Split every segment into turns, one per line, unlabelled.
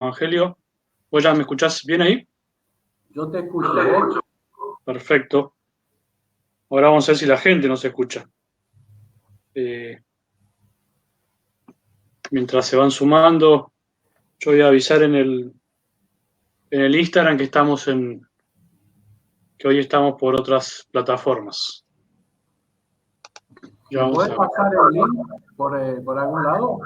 Evangelio. ¿Vos ya me escuchás bien ahí?
Yo te escucho, ¿vos?
Perfecto. Ahora vamos a ver si la gente nos escucha. Eh, Mientras se van sumando, yo voy a avisar en el Instagram que hoy estamos por otras plataformas. Ya
¿Me
vamos
puedes
a ver.
pasar el link por algún lado?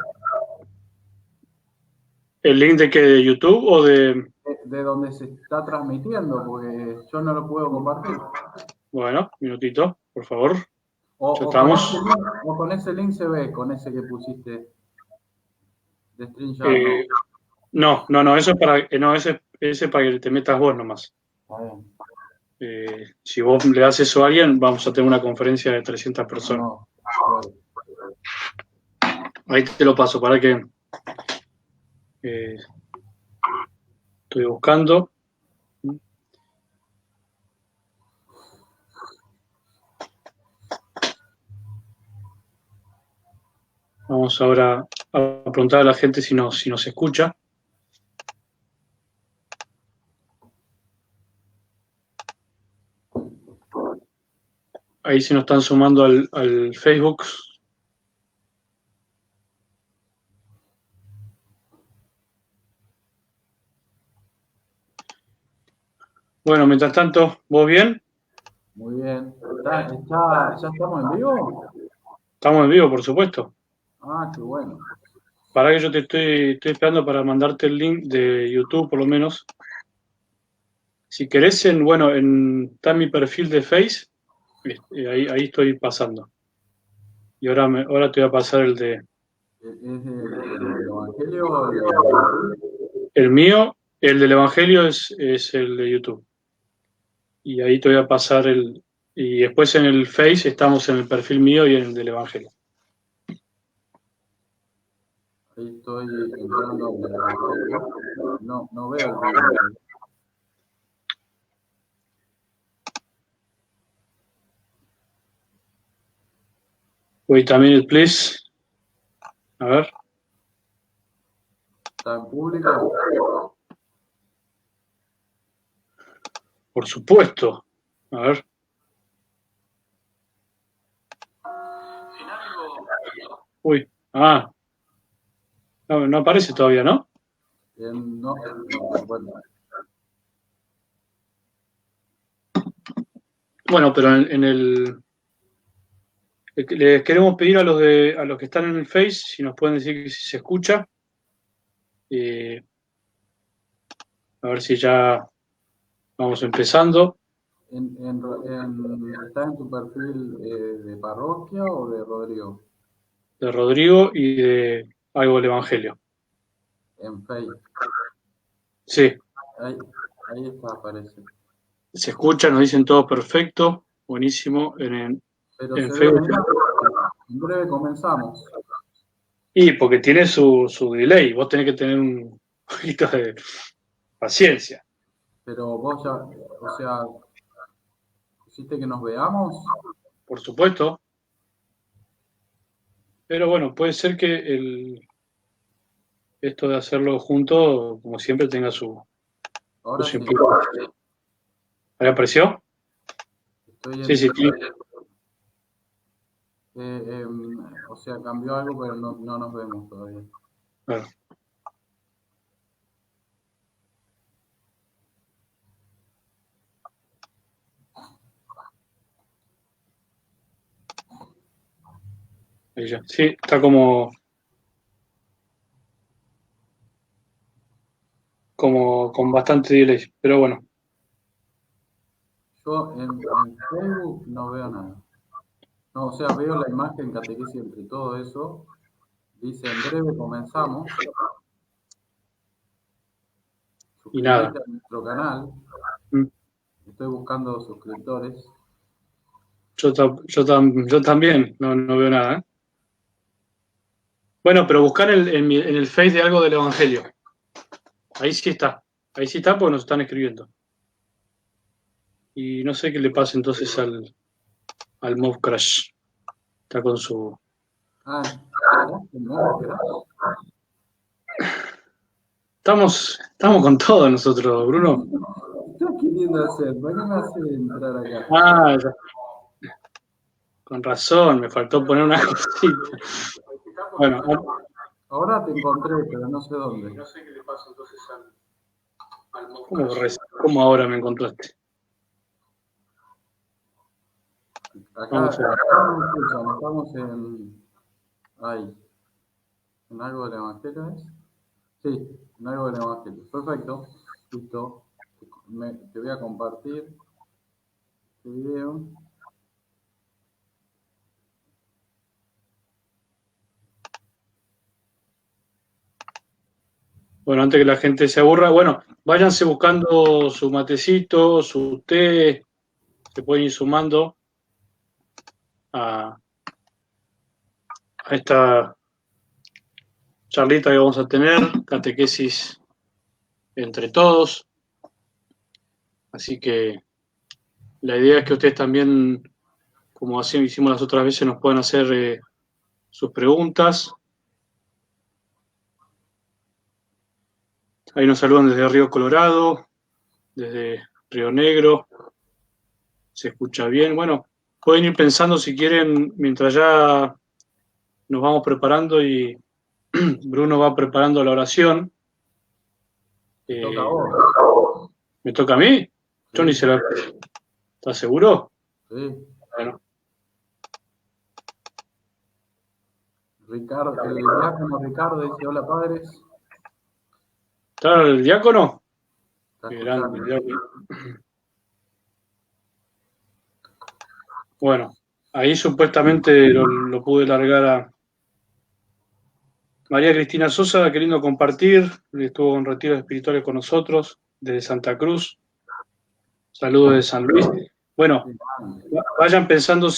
¿El link de qué? ¿De YouTube o de...?
De donde se está transmitiendo, porque yo no lo puedo compartir.
Bueno, minutito, por favor.
O,
Ya
o con ese
estamos.
link, o con ese link se ve, con ese que pusiste de StreamYard, no.
Eh, no, eso es para, no, ese es para que te metas vos nomás.
Está bien.
Si vos le das eso a alguien, vamos a tener una conferencia de 300 personas.
No, claro.
Ahí te lo paso, para que eh, estoy buscando. Vamos ahora a preguntar a la gente si nos escucha. Ahí se nos están sumando al Facebook. Bueno, mientras tanto, ¿vos bien?
Muy bien. ¿Ya estamos en vivo?
Estamos en vivo, por supuesto.
Ah, qué bueno.
Para que yo estoy esperando para mandarte el link de YouTube, por lo menos. Si querés, está en mi perfil de Face, ahí estoy pasando. Y ahora te voy a pasar el de
¿Es el Evangelio o el de YouTube?
el mío, el del Evangelio es el de YouTube. Y ahí te voy a pasar y después en el Face estamos en el perfil mío y en el del Evangelio.
Ahí estoy entrando al del Evangelio. No, no veo el video.
Wait a minute, please. A ver.
¿Está en público?
Por supuesto. A ver. Uy. Ah. No, no aparece todavía, ¿no?
No, no, bueno.
Bueno, pero les queremos pedir a los que están en el Face si nos pueden decir que si se escucha. Eh, a ver si ya vamos empezando.
¿Estás en tu perfil de parroquia o de Rodrigo?
De Rodrigo y de algo del Evangelio.
En Facebook.
Sí,
Ahí, ahí está, aparece.
se escucha, nos dicen todo perfecto. Buenísimo.
Pero
En
se ve
Facebook.
muy mal. En breve comenzamos.
Y porque tiene su delay. Vos tenés que tener un poquito de paciencia.
Pero vos ya, o sea, ¿hiciste que nos veamos?
Por supuesto. Pero bueno, puede ser que esto de hacerlo junto, como siempre, tenga
Ahora
sus
sí,
implicaciones. ¿Ahí apareció?
estoy
Sí, sí,
entrando. O sea, cambió algo, pero no, no nos vemos todavía.
claro. Ahí ya. Sí, está como con bastante delay. Pero bueno,
Yo en Facebook no veo nada. No, o sea, veo la imagen, catequesis entre todo eso. Dice, en breve comenzamos.
y nada.
Suscríbete a nuestro canal.
Mm.
Estoy buscando suscriptores.
Yo también no veo nada. ¿Eh? Bueno, pero buscar en el Face de algo del Evangelio. Ahí sí está. Ahí sí está porque nos están escribiendo. Y no sé qué le pasa entonces al Mob Crash. Está con su.
Ah, ¿estás en Modo Crash?
estamos con todo nosotros, Bruno.
¿Qué estás queriendo hacer? ¿Por qué me hace entrar acá?
Ah, con razón, me faltó poner una cosita. Bueno,
Ahora te encontré, pero no sé dónde. No sé qué le pasa entonces al
¿cómo ahora me encontraste?
Acá estamos en... Ahí. ¿En algo del Evangelio es? Sí, en algo del Evangelio. Perfecto. Listo. Te voy a compartir este video.
Bueno, antes que la gente se aburra, bueno, váyanse buscando su matecito, su té, se pueden ir sumando a esta charlita que vamos a tener, catequesis entre todos. Así que la idea es que ustedes también, como así hicimos las otras veces, nos puedan hacer sus preguntas. Ahí nos saludan desde Río Colorado, desde Río Negro. Se escucha bien. Bueno, pueden ir pensando si quieren, mientras ya nos vamos preparando y Bruno va preparando la oración.
Toca a vos.
¿Me toca a mí? Yo ni se la... ¿Estás seguro?
Sí.
Bueno.
Ricardo, el diácono Ricardo dice: hola padres.
¿Está el diácono?
Está
Qué grande, el
escuchando.
diácono. Bueno, ahí supuestamente lo pude largar a María Cristina Sosa, queriendo compartir. Estuvo en retiros espirituales con nosotros desde Santa Cruz. Saludos de San Luis. Bueno, vayan pensando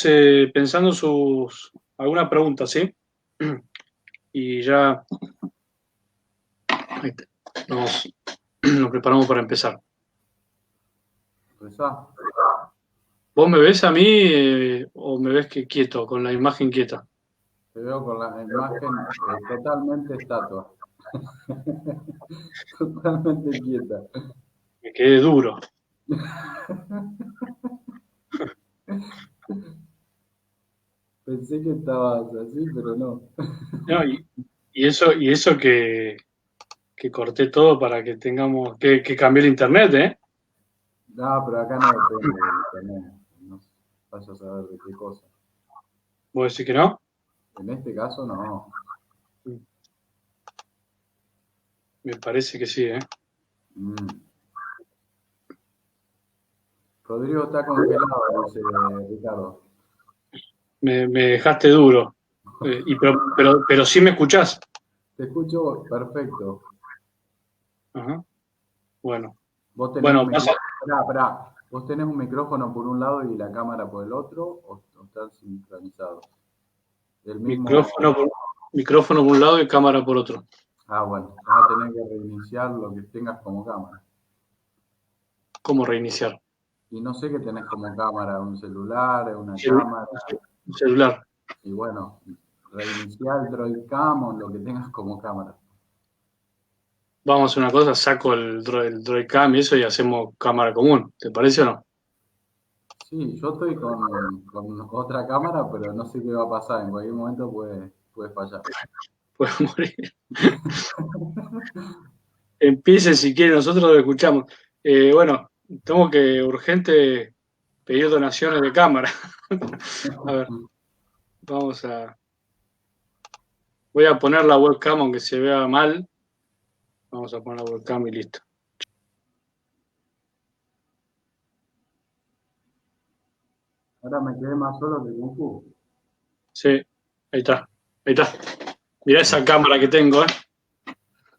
alguna pregunta, ¿sí? Y ya nos preparamos para empezar.
Rezá.
¿Vos me ves a mí o me ves que quieto, con la imagen quieta?
Te veo con la imagen totalmente estatua. Totalmente quieta.
Me quedé duro.
Pensé que estabas así, pero no.
No, y eso que corté todo para que tengamos, que cambié el internet, ¿eh?
No, pero acá no depende del internet. No vayas a saber de qué cosa.
¿Vos decís que no?
En este caso, no.
Me parece que sí, ¿eh?
Rodrigo está congelado, dice Ricardo.
Me dejaste duro. Pero sí me escuchás.
Te escucho perfecto.
Ajá. Bueno.
¿Vos tenés
Bueno,
un micrófono? ¿Vos tenés un micrófono por un lado y la cámara por el otro o están sincronizados? El mismo...
micrófono por un lado y cámara por otro.
Ah, bueno, vas a tener que reiniciar lo que tengas como cámara.
¿Cómo reiniciar?
Y no sé qué tenés como cámara, un celular, una cámara.
Un celular.
Y bueno, reiniciar el Droidcam o lo que tengas como cámara.
Vamos a hacer una cosa, saco el Droidcam y eso y hacemos cámara común. ¿Te parece o no?
Sí, yo estoy con otra cámara, pero no sé qué va a pasar. En cualquier momento puede fallar.
Puede morir. Empiecen si quieren, nosotros lo escuchamos. Bueno, tengo que urgente pedir donaciones de cámara. A ver, voy a poner la webcam aunque se vea mal. Vamos a poner la webcam y listo.
Ahora me quedé más solo que Kung Fu.
Sí, ahí está. Mirá esa cámara que tengo, ¿eh?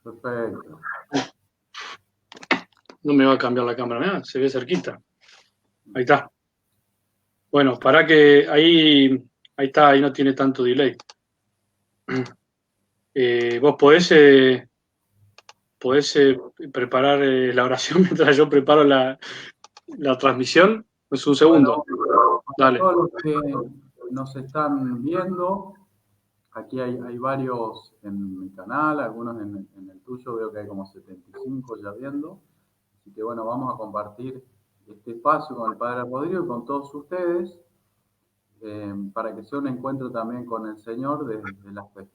Perfecto.
No me va a cambiar la cámara, mirá, se ve cerquita. Ahí está. Bueno, para que ahí está, ahí no tiene tanto delay. Vos podés preparar la oración mientras yo preparo la transmisión. Es un segundo.
Bueno,
Dale.
todos los que nos están viendo, aquí hay varios en mi canal, algunos en el tuyo, veo que hay como 75 ya viendo. Así que bueno, vamos a compartir este espacio con el Padre Rodrigo y con todos ustedes, para que sea un encuentro también con el Señor de la fe.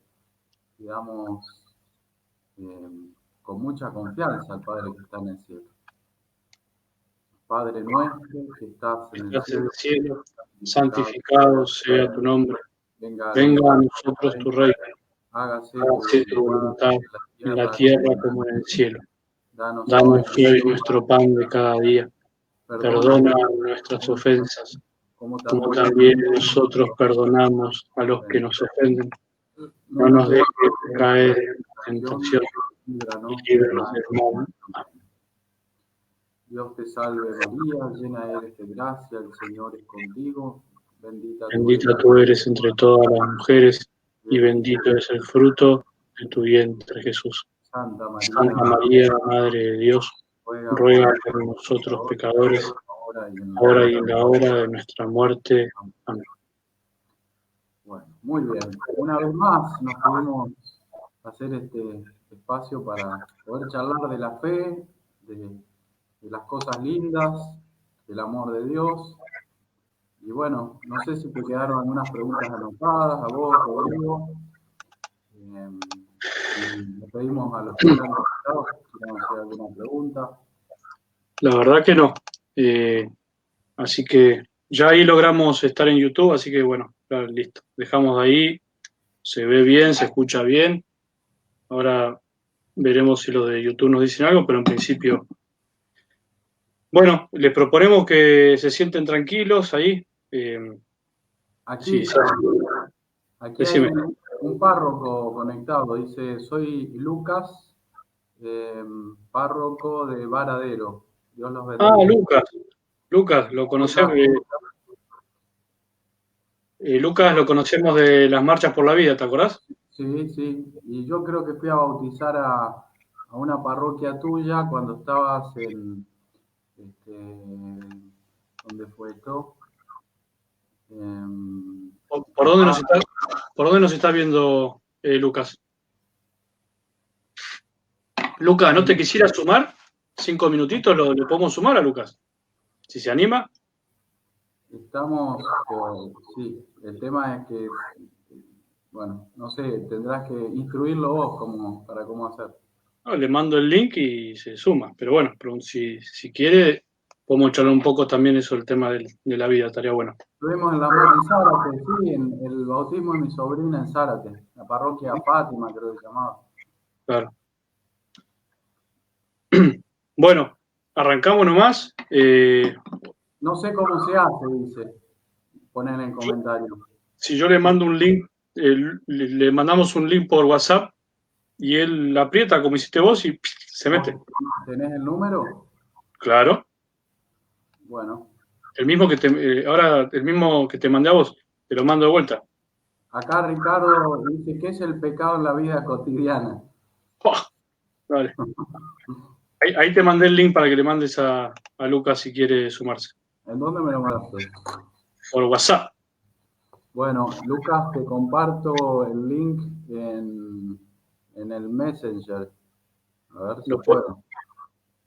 Digamos, con mucha confianza al Padre que está en el cielo. Padre nuestro que estás en el
Estás en el
cielo,
cielo, santificado sea tu nombre.
venga
Venga a nosotros tu reino.
hágase
Hágase tu
tu
voluntad en la
voluntad
tierra como en el cielo.
danos
Danos
hoy
hoy nuestro pan de cada día.
perdona
Perdona nuestras ofensas,
como
como
también
también nosotros perdonamos a los que nos ofenden.
no
No
nos
nos
dejes
dejes caer en
tentación,
tentación
líbranos
y líbranos del mal.
Dios te salve María, llena eres de gracia, el Señor es contigo, bendita tú eres
Bendita tú eres entre todas las mujeres y
bendita
bendito es el fruto de tu vientre, Jesús.
Santa María,
Santa María, Madre de Dios,
ruega
ruega
por
por nosotros
nosotros
pecadores,
ahora y en la
ahora
hora.
y en la hora de nuestra muerte. Amén.
Bueno, muy bien. Una vez más nos pudimos hacer este espacio para poder charlar de la fe, de las cosas lindas, del amor de Dios. Y bueno, no sé si te quedaron algunas preguntas anotadas a vos, Rodrigo. Y le pedimos a los que están conectados si quieren hacer alguna pregunta.
La verdad que no. Así que ya ahí logramos estar en YouTube, así que bueno, claro, listo. Dejamos ahí, se ve bien, se escucha bien. Ahora veremos si los de YouTube nos dicen algo, pero en principio, bueno, les proponemos que se sienten tranquilos ahí.
Aquí,
Sí, sí,
aquí hay
decime.
un párroco conectado, dice, soy Lucas, párroco de Varadero. Dios los
Ah,
bendiga.
Lucas, lo
Lucas,
conocemos, Lucas lo conocemos de las marchas por la vida, ¿te acordás?
sí, sí. Y yo creo que fui a bautizar a una parroquia tuya cuando estabas en, ¿dónde fue esto?
¿Por
En
dónde
Paz.
nos está viendo Lucas? Lucas, ¿no te quisiera sumar? 5 minutitos, le podemos sumar a Lucas. Si se anima.
Estamos, sí, el tema es que, bueno, no sé, tendrás que instruirlo vos para cómo hacer.
No, le mando el link y se suma. Pero bueno, si quiere, podemos charlar un poco también eso, el tema de la vida, estaría bueno.
Estuvimos en Zárate, sí, en el bautismo de mi sobrina en Zárate, la parroquia Fátima, creo que se llamaba.
Claro. Bueno, arrancamos nomás.
No sé cómo se hace, dice, ponen en el comentario.
Si yo le mando un link, le mandamos un link por WhatsApp y él aprieta como hiciste vos y se mete.
¿Tenés el número?
Claro.
Bueno,
Ahora el mismo que te mandé a vos, te lo mando de vuelta.
acá Ricardo dice, ¿qué es el pecado en la vida cotidiana?
¡Oh! Dale. Ahí te mandé el link para que le mandes a Lucas si quiere sumarse.
¿En dónde me lo mandaste?
Por WhatsApp.
Bueno, Lucas, te comparto el link en el Messenger. A ver si
Lo puede,
puedo.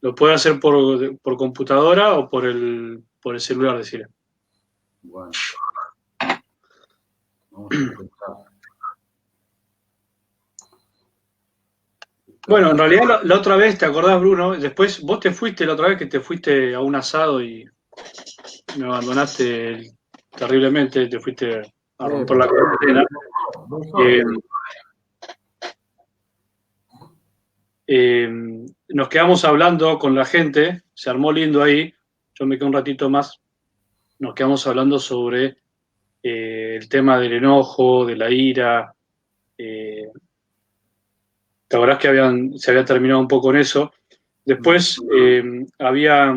lo puede hacer por computadora o por el celular, decirle.
Bueno, vamos a intentar.
Bueno, en realidad la otra vez, ¿te acordás, Bruno? Después vos te fuiste la otra vez que te fuiste a un asado y me abandonaste terriblemente, te fuiste a romper la cuarentena.
2 horas.
Nos quedamos hablando con la gente, se armó lindo ahí, yo me quedé un ratito más, nos quedamos hablando sobre el tema del enojo, de la ira. ¿Te acordás que se había terminado un poco en eso? Después había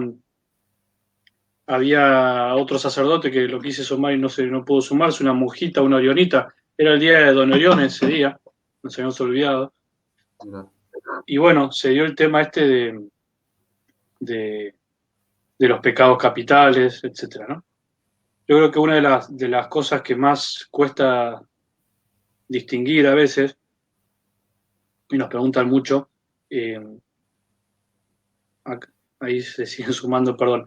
otro sacerdote que lo quise sumar y no pudo sumarse, una monjita, una orionita. Era el día de Don Orión ese día, nos habíamos olvidado.
Mira.
Y bueno, se dio el tema este de los pecados capitales, etcétera, ¿no? Yo creo que una de las cosas que más cuesta distinguir a veces, y nos preguntan mucho, ahí se siguen sumando, perdón,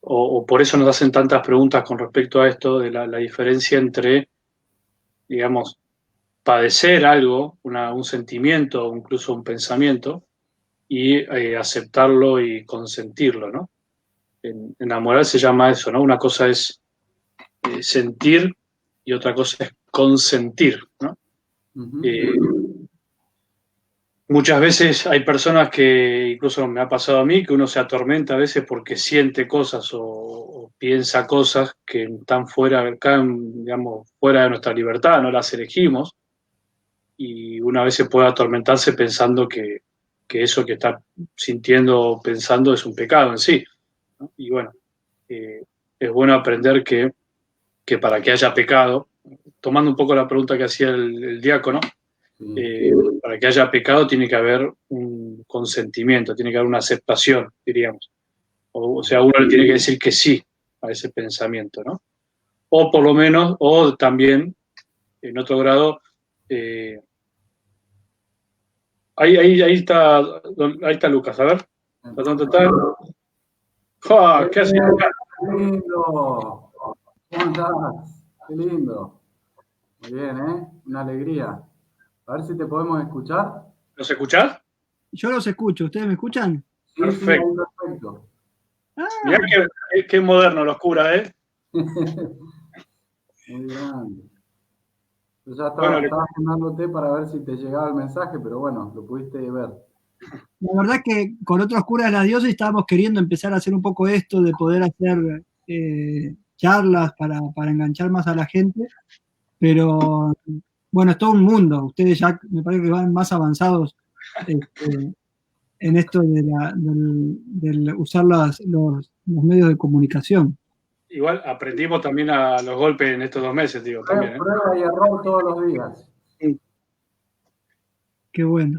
o por eso nos hacen tantas preguntas con respecto a esto de la diferencia entre, digamos, padecer algo, un sentimiento o incluso un pensamiento, y aceptarlo y consentirlo, ¿no? En la moral se llama eso, ¿no? Una cosa es sentir y otra cosa es consentir, ¿no? Muchas veces hay personas que, incluso me ha pasado a mí, que uno se atormenta a veces porque siente cosas o piensa cosas que están fuera, digamos, fuera de nuestra libertad, no las elegimos, y una vez se puede atormentarse pensando que eso que está sintiendo o pensando es un pecado en sí, ¿no? Y bueno, es bueno aprender que para que haya pecado, tomando un poco la pregunta que hacía el diácono, para que haya pecado tiene que haber un consentimiento, tiene que haber una aceptación, diríamos. O sea, uno le tiene que decir que sí a ese pensamiento, ¿no? O por lo menos, o también, en otro grado, ahí está Lucas, a ver. ¿Qué haces, Lucas?
¡Qué lindo! ¿Cómo estás? ¡Qué lindo! Muy bien, ¿eh? Una alegría. A ver si te podemos escuchar.
¿Nos escuchás?
Yo los escucho, ¿ustedes me escuchan?
Sí,
Perfecto.
Sí, perfecto.
Mirá qué moderno los curas, ¿eh?
Muy grande. Yo ya estaba mandándote para ver si te llegaba el mensaje, pero bueno, lo pudiste ver.
La verdad es que con otros curas de la diócesis estábamos queriendo empezar a hacer un poco esto de poder hacer charlas para enganchar más a la gente, pero bueno, es todo un mundo. Ustedes ya me parece que van más avanzados en esto del usar los medios de comunicación.
Igual aprendimos también a los golpes en estos 2 meses, digo, también, ¿eh?
Prueba y error todos los días.
Qué bueno.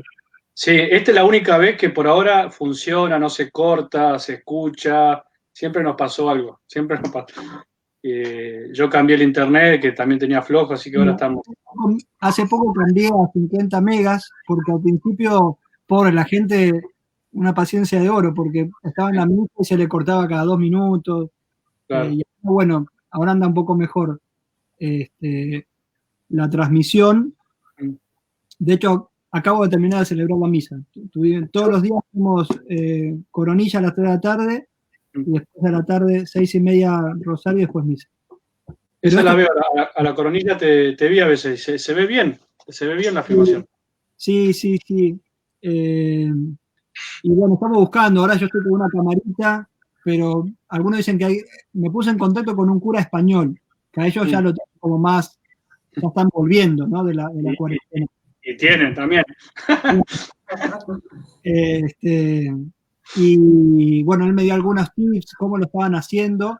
Sí, esta es la única vez que por ahora funciona, no se corta, se escucha. Siempre nos pasó algo, siempre nos pasó. Yo cambié el internet, que también tenía flojo, así que ahora estamos.
Hace poco cambié a 50 megas, porque al principio, pobre, la gente, una paciencia de oro, porque estaba en la misa y se le cortaba cada 2 minutos.
Claro.
Y bueno, ahora anda un poco mejor la transmisión. De hecho, acabo de terminar de celebrar la misa. Todos los días hacemos coronilla a las 3 de la tarde, y después de la tarde, 6:30, rosario y después misa.
Esa la veo, a la coronilla te vi a veces, se ve bien la filmación.
Sí. Y bueno, estamos buscando, ahora yo estoy con una camarita, pero algunos dicen que me puse en contacto con un cura español, que a ellos ya lo tienen como más, ya están volviendo, ¿no? De la cuarentena.
Y tienen también.
Y bueno, él me dio algunos tips, cómo lo estaban haciendo,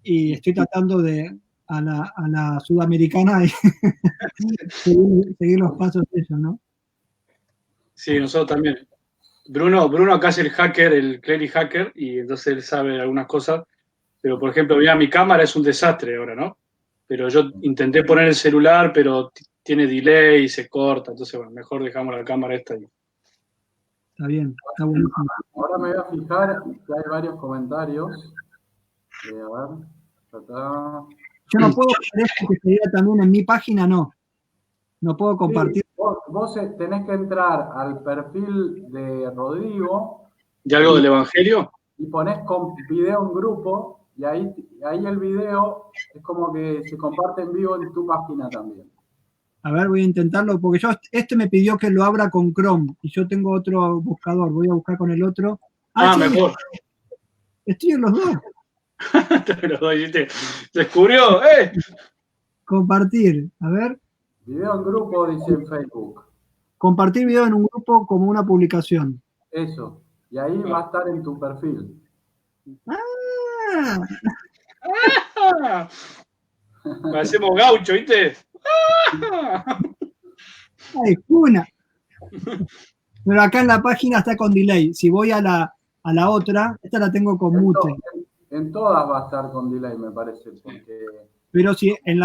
y estoy tratando a la sudamericana y seguir los pasos de ellos, ¿no?
Sí, nosotros también. Bruno acá es el hacker, el cleric hacker, y entonces él sabe algunas cosas, pero por ejemplo, mira, mi cámara es un desastre ahora, ¿no? Pero yo intenté poner el celular, pero tiene delay y se corta, entonces bueno, mejor dejamos la cámara esta ahí.
Está bien, está buenísimo.
Ahora me voy a fijar que hay varios comentarios. A ver,
Yo no puedo hacer esto que se diga también en mi página, no. No puedo compartir.
Sí, vos tenés que entrar al perfil de Rodrigo.
¿Y algo del Evangelio?
Y ponés con video en grupo, y ahí el video es como que se comparte en vivo en tu página también.
A ver, voy a intentarlo, porque me pidió que lo abra con Chrome, y yo tengo otro buscador, voy a buscar con el otro.
Sí, mejor.
Estoy en los dos.
Los dos, ¿viste? Descubrió,
Compartir, a ver.
Video en grupo, dice en Facebook.
Compartir video en un grupo como una publicación.
Eso, y ahí va a estar en tu perfil.
Parecemos gaucho, ¿viste?
¡Ay, una! Pero acá en la página está con delay. Si voy a la otra, esta la tengo con mute.
En todas va a estar con delay, me parece, porque
pero si en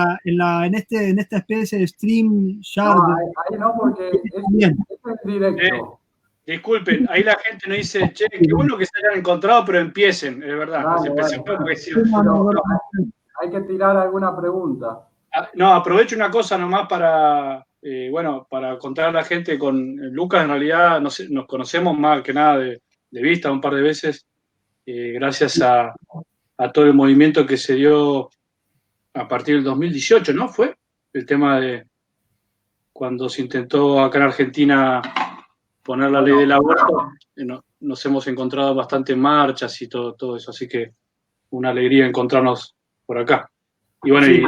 esta especie de stream share.
No, ahí no, porque es directo.
Disculpen, ahí la gente nos dice, che, qué bueno que se hayan encontrado, pero empiecen, es verdad.
Hay que tirar alguna pregunta.
No, aprovecho una cosa nomás para contar a la gente. Con Lucas, en realidad, nos conocemos más que nada de vista un par de veces, gracias a todo el movimiento que se dio a partir del 2018, ¿no? Fue el tema de cuando se intentó acá en Argentina poner la ley del aborto. Nos hemos encontrado bastante marchas y todo eso, así que una alegría encontrarnos por acá. Y bueno,
sí,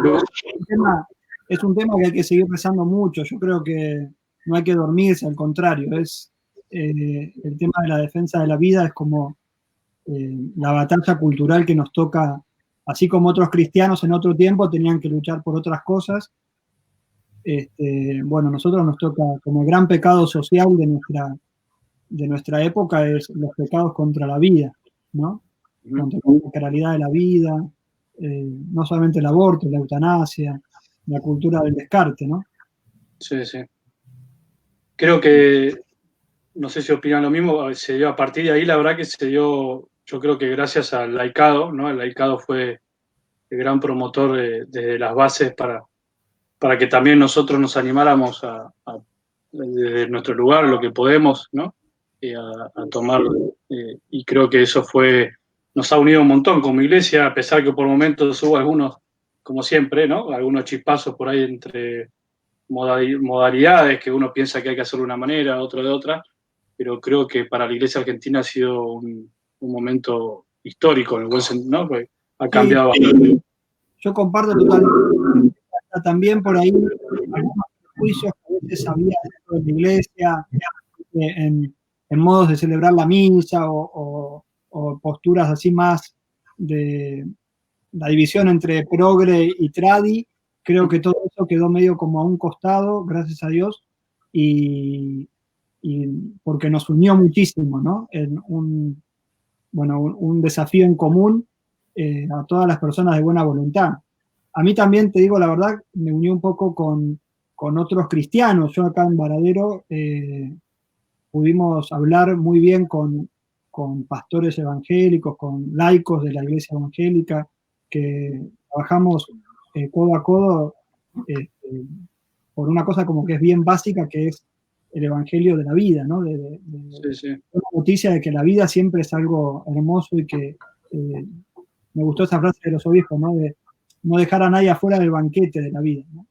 es un tema que hay que seguir rezando mucho. Yo creo que no hay que dormirse, al contrario. El tema de la defensa de la vida es como la batalla cultural que nos toca, así como otros cristianos en otro tiempo tenían que luchar por otras cosas. Bueno, nosotros nos toca, como el gran pecado social de nuestra época, es los pecados contra la vida, ¿no? Contra la calidad de la vida, no solamente el aborto, la eutanasia, la cultura del descarte, ¿no?
Sí, sí. Creo que, no sé si opinan lo mismo, se dio a partir de ahí, la verdad que se dio, yo creo que gracias al laicado, ¿no? El laicado fue el gran promotor desde las bases para que también nosotros nos animáramos desde nuestro lugar, lo que podemos, ¿no? A tomar, y creo que eso nos ha unido un montón como iglesia, a pesar que por momentos hubo algunos, como siempre, ¿no? Algunos chispazos por ahí entre modalidades que uno piensa que hay que hacerlo de una manera, otro de otra, pero creo que para la iglesia argentina ha sido un momento histórico, en el buen sentido, ¿no? Porque ha cambiado bastante.
Yo comparto totalmente. También por ahí algunos juicios que a veces había dentro de la iglesia, en modos de celebrar la misa o posturas así más de la división entre progre y tradi. Creo que todo eso quedó medio como a un costado, gracias a Dios, y porque nos unió muchísimo, ¿no? En un desafío en común a todas las personas de buena voluntad. A mí también, te digo la verdad, me unió un poco con otros cristianos. Yo acá en Varadero pudimos hablar muy bien con pastores evangélicos, con laicos de la iglesia evangélica, que trabajamos codo a codo por una cosa como que es bien básica, que es el evangelio de la vida, ¿no?
Sí.
La noticia de que la vida siempre es algo hermoso y que me gustó esa frase de los obispos, ¿no? De no dejar a nadie afuera del banquete de la vida, ¿no?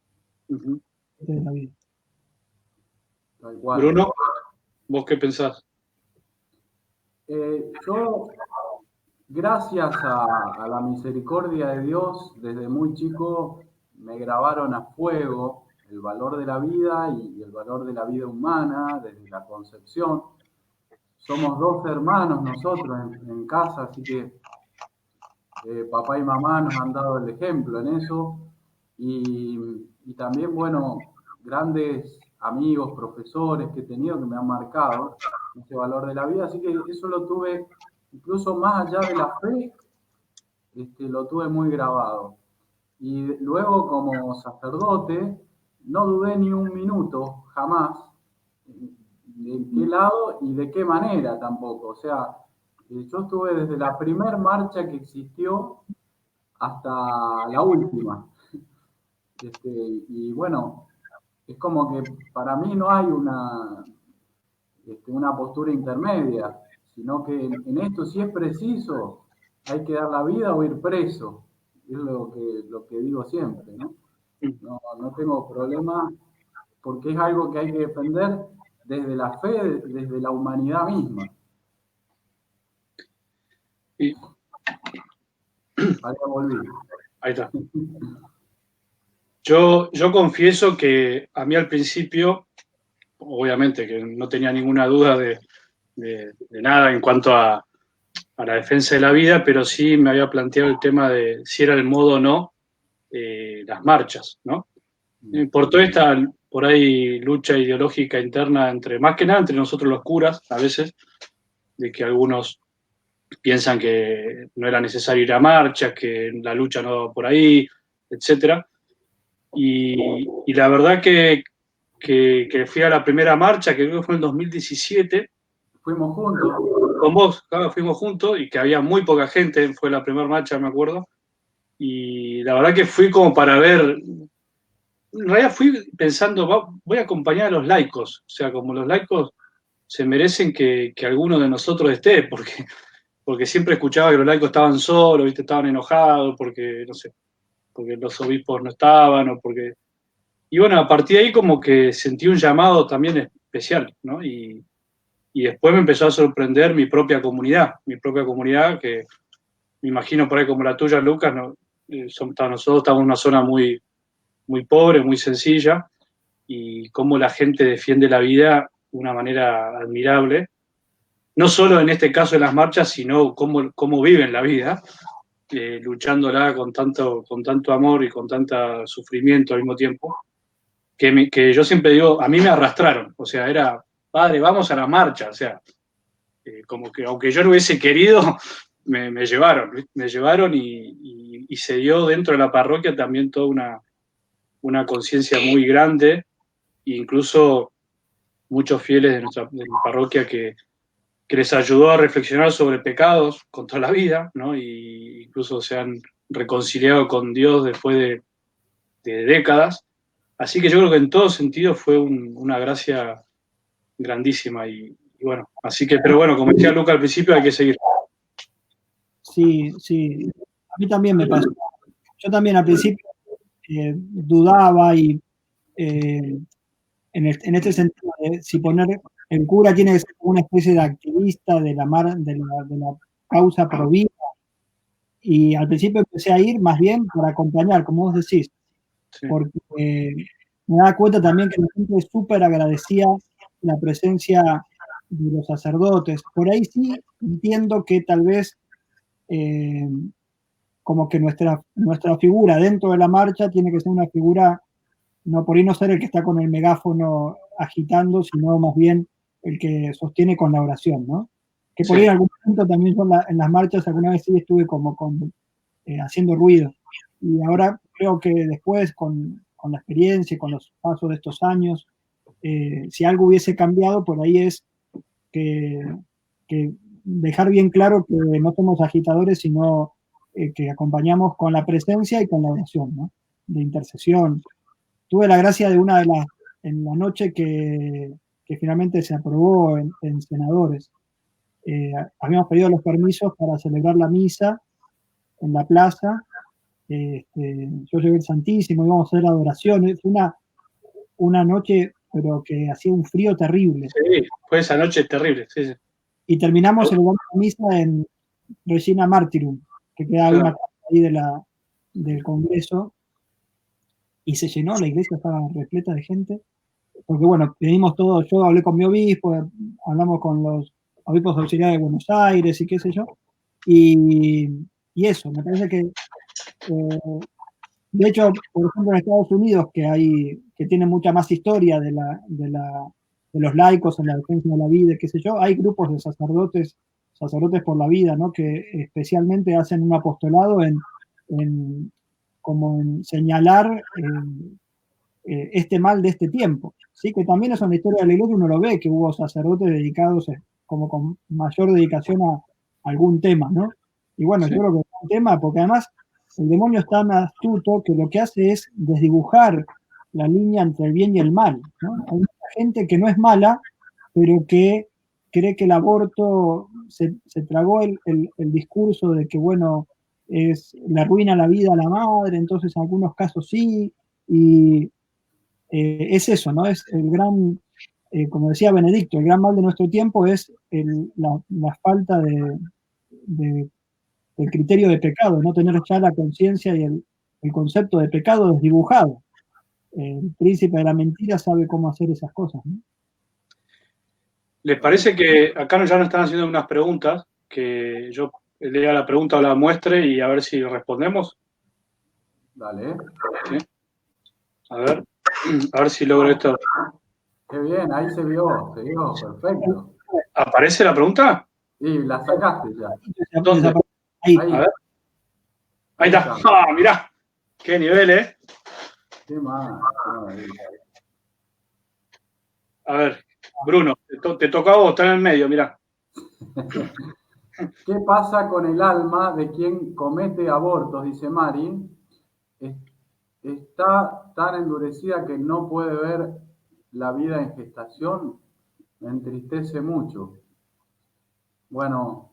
De la vida.
Bruno, ¿vos qué pensás?
Yo, gracias a la misericordia de Dios, desde muy chico me grabaron a fuego el valor de la vida y el valor de la vida humana desde la concepción. Somos 2 hermanos nosotros en casa, así que papá y mamá nos han dado el ejemplo en eso. Y también, bueno, grandes amigos, profesores que he tenido que me han marcado ese valor de la vida, así que eso lo tuve, incluso más allá de la fe, lo tuve muy grabado. Y luego como sacerdote, no dudé ni un minuto, jamás, de qué lado y de qué manera tampoco. O sea, yo estuve desde la primer marcha que existió hasta la última. Y bueno, es como que para mí no hay una postura intermedia, sino que en esto, si es preciso, hay que dar la vida o ir preso. Es lo que digo siempre, ¿no? No tengo problema, porque es algo que hay que defender desde la fe, desde la humanidad misma.
Y...
Ahí volví.
Ahí está. Yo confieso que a mí al principio, obviamente que no tenía ninguna duda de nada en cuanto a la defensa de la vida, pero sí me había planteado el tema de si era el modo o no las marchas, ¿no? Por toda esta, por ahí, lucha ideológica interna más que nada entre nosotros los curas, a veces, de que algunos piensan que no era necesario ir a marchas, que la lucha no va por ahí, etcétera. Y la verdad que fui a la primera marcha, que creo que fue en 2017.
Fuimos juntos.
Con vos, claro, fuimos juntos y que había muy poca gente, fue la primera marcha, me acuerdo. Y la verdad que fui como para ver, en realidad fui pensando, voy a acompañar a los laicos, o sea, como los laicos se merecen que alguno de nosotros esté, porque siempre escuchaba que los laicos estaban solos, ¿viste? Estaban enojados, porque, no sé, porque los obispos no estaban, o porque... Y bueno, a partir de ahí como que sentí un llamado también especial, ¿no? Y después me empezó a sorprender mi propia comunidad que me imagino por ahí como la tuya, Lucas, ¿no? Nosotros estamos en una zona muy, muy pobre, muy sencilla, y cómo la gente defiende la vida de una manera admirable, no solo en este caso de las marchas, sino cómo viven la vida, luchándola con tanto amor y con tanto sufrimiento al mismo tiempo, que yo siempre digo, a mí me arrastraron, o sea, era, padre, vamos a la marcha, o sea, como que aunque yo no hubiese querido, me llevaron y se dio dentro de la parroquia también toda una conciencia muy grande, e incluso muchos fieles de la parroquia que les ayudó a reflexionar sobre pecados contra la vida, ¿no? Y incluso se han reconciliado con Dios después de décadas. Así que yo creo que en todo sentido fue una gracia grandísima y bueno, así que, pero bueno, como decía Luca al principio, hay que seguir.
Sí, sí. A mí también me pasó. Yo también al principio dudaba y en este sentido de si poner el cura tiene que ser una especie de activista de la causa pro vida. Y al principio empecé a ir más bien por acompañar, como vos decís,
Sí.
porque me daba cuenta también que la gente súper agradecía la presencia de los sacerdotes. Por ahí sí entiendo que tal vez como que nuestra figura dentro de la marcha tiene que ser una figura, no por ahí no ser el que está con el megáfono agitando, sino más bien el que sostiene con la oración, ¿no? Que por ahí en algún momento también yo en las marchas alguna vez sí estuve como haciendo ruido. Y ahora creo que después, con la experiencia y con los pasos de estos años, si algo hubiese cambiado, por ahí es que dejar bien claro que no somos agitadores, sino que acompañamos con la presencia y con la oración, ¿no? De intercesión. Tuve la gracia de en la noche que finalmente se aprobó en senadores. Habíamos pedido los permisos para celebrar la misa en la plaza. Yo llevé el Santísimo, íbamos a hacer adoraciones. Fue una noche, pero que hacía un frío terrible.
Sí, fue esa noche terrible, sí, sí.
Y terminamos celebrando la misa en Regina Martyrum, que queda una casa ahí del Congreso, y se llenó, la iglesia estaba repleta de gente, porque bueno, venimos todos, yo hablé con mi obispo, hablamos con los obispos auxiliares de Buenos Aires y qué sé yo, y eso, me parece que de hecho, por ejemplo, en Estados Unidos, que tiene mucha más historia de los laicos en la defensa de la vida, qué sé yo, hay grupos de sacerdotes por la vida, ¿no? Que especialmente hacen un apostolado como en señalar este mal de este tiempo. ¿Sí? Que también es una historia de la iglesia, uno lo ve, que hubo sacerdotes dedicados como con mayor dedicación a algún tema, ¿no? Y bueno, sí. Yo creo que es un tema, porque además el demonio es tan astuto que lo que hace es desdibujar la línea entre el bien y el mal, ¿no? Hay mucha gente que no es mala, pero que cree que el aborto se tragó el discurso de que, bueno, le arruina la vida a la madre, entonces en algunos casos sí, y es eso, ¿no? Es el gran, como decía Benedicto, el gran mal de nuestro tiempo es la falta del criterio de pecado, no tener ya la conciencia y el concepto de pecado desdibujado. El príncipe de la mentira sabe cómo hacer esas cosas, ¿no?
¿Les parece que acá ya nos están haciendo unas preguntas, que yo lea la pregunta o la muestre y a ver si respondemos?
Dale.
¿Sí? A ver si logro esto.
Qué bien, ahí se vio, perfecto.
¿Aparece la pregunta?
Sí, la sacaste ya.
¿Dónde?
Ahí.
A ver. Ahí está. ¡Ah, mirá! Qué nivel, ¿eh?
Qué más.
A ver, Bruno, te toca a vos, está en el medio, mirá.
¿Qué pasa con el alma de quien comete abortos? Dice Mari. Está tan endurecida que no puede ver la vida en gestación. Me entristece mucho. Bueno,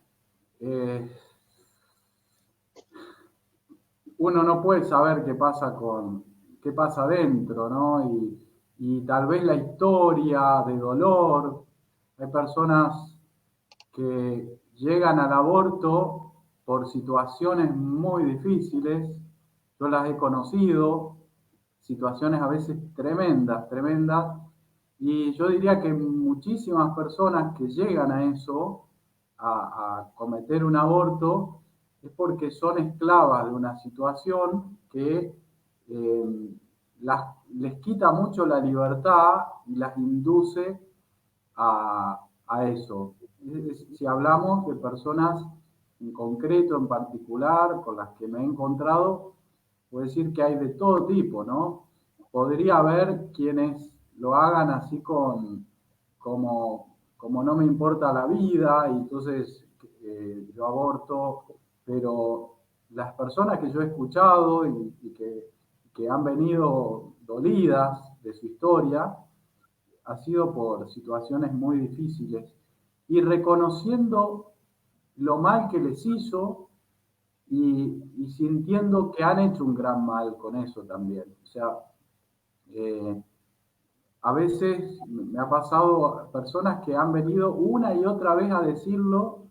uno no puede saber qué pasa dentro, ¿no? Y tal vez la historia de dolor. Hay personas que llegan al aborto por situaciones muy difíciles. Yo las he conocido, situaciones a veces tremendas, tremendas. Y yo diría que muchísimas personas que llegan a eso, a cometer un aborto, es porque son esclavas de una situación que les quita mucho la libertad y las induce a eso. Si hablamos de personas en concreto, en particular, con las que me he encontrado, puedo decir que hay de todo tipo, ¿no? Podría haber quienes lo hagan así como no me importa la vida y entonces yo aborto, pero las personas que yo he escuchado y que han venido dolidas de su historia, ha sido por situaciones muy difíciles y reconociendo lo mal que les hizo y sintiendo que han hecho un gran mal con eso también. O sea, a veces me ha pasado personas que han venido una y otra vez a decirlo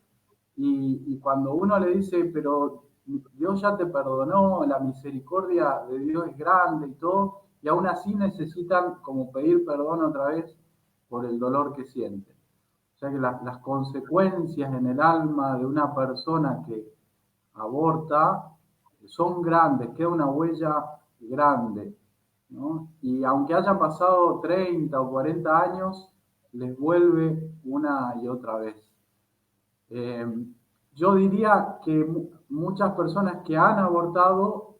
y cuando uno le dice, pero Dios ya te perdonó, la misericordia de Dios es grande y todo, y aún así necesitan como pedir perdón otra vez por el dolor que sienten. O sea que las consecuencias en el alma de una persona que aborta son grandes, queda una huella grande, ¿no? Y aunque hayan pasado 30 o 40 años, les vuelve una y otra vez. Yo diría que muchas personas que han abortado,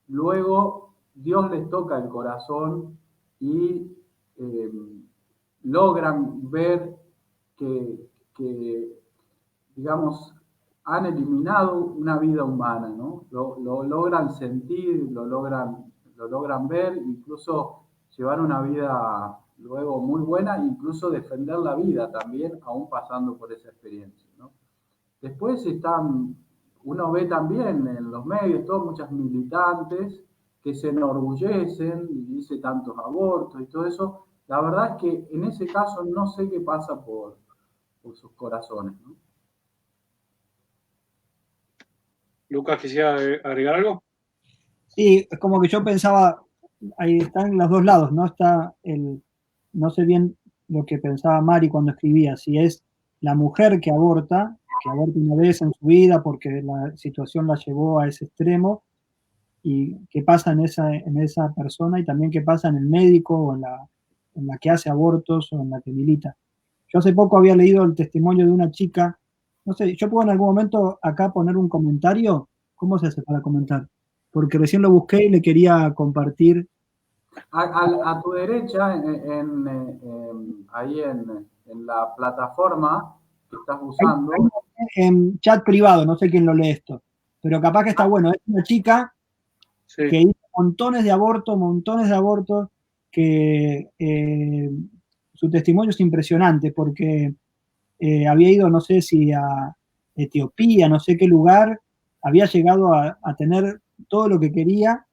luego Dios les toca el corazón y logran ver que, digamos, han eliminado una vida humana, ¿no? Lo logran sentir, lo logran ver, incluso llevar una vida luego muy buena, incluso defender la vida también, aún pasando por esa experiencia, ¿no? Después uno ve también en los medios, muchas militantes que se enorgullecen y dice tantos abortos y todo eso. La verdad es que en ese caso no sé qué pasa por sus corazones, ¿no?
Lucas, ¿quisiera agregar algo?
Sí, es como que yo pensaba, ahí están los dos lados, ¿no? No sé bien lo que pensaba Mari cuando escribía, si es la mujer que aborta una vez en su vida porque la situación la llevó a ese extremo, y qué pasa en esa persona y también qué pasa en el médico o en la que hace abortos o en la que milita. Yo hace poco había leído el testimonio de una chica, no sé, yo puedo en algún momento acá poner un comentario. ¿Cómo se hace para comentar? Porque recién lo busqué y le quería compartir.
A tu derecha, ahí en la plataforma que estás usando.
En chat privado, no sé quién lo lee esto, pero capaz que está bueno. Es una chica que hizo montones de abortos, que su testimonio es impresionante porque había ido, no sé si a Etiopía, no sé qué lugar, había llegado a tener todo lo que quería,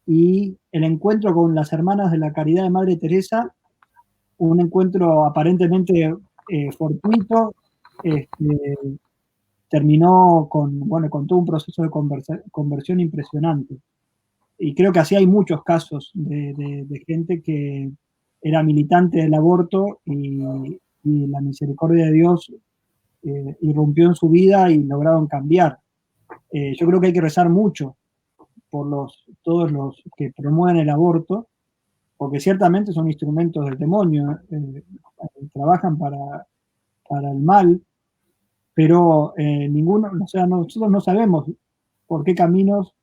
y el encuentro con las hermanas de la Caridad de Madre Teresa, un encuentro aparentemente fortuito, terminó con todo un proceso de conversión impresionante. Y creo que así hay muchos casos de gente que era militante del aborto y la misericordia de Dios irrumpió en su vida y lograron cambiar. Yo creo que hay que rezar mucho por todos los que promueven el aborto, porque ciertamente son instrumentos del demonio, trabajan para el mal, pero nosotros no sabemos por qué caminos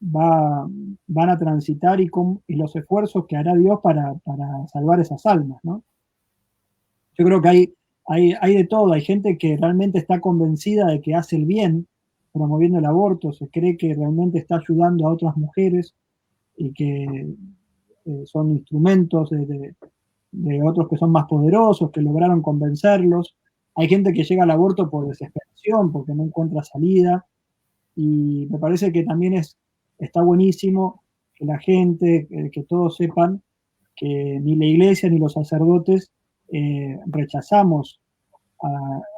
van a transitar y los esfuerzos que hará Dios para salvar esas almas, ¿no? Yo creo que hay de todo, hay gente que realmente está convencida de que hace el bien promoviendo el aborto, se cree que realmente está ayudando a otras mujeres y que son instrumentos de otros que son más poderosos, que lograron convencerlos. Hay gente que llega al aborto por desesperación, porque no encuentra salida, y me parece que también está buenísimo que la gente, que todos sepan que ni la iglesia ni los sacerdotes rechazamos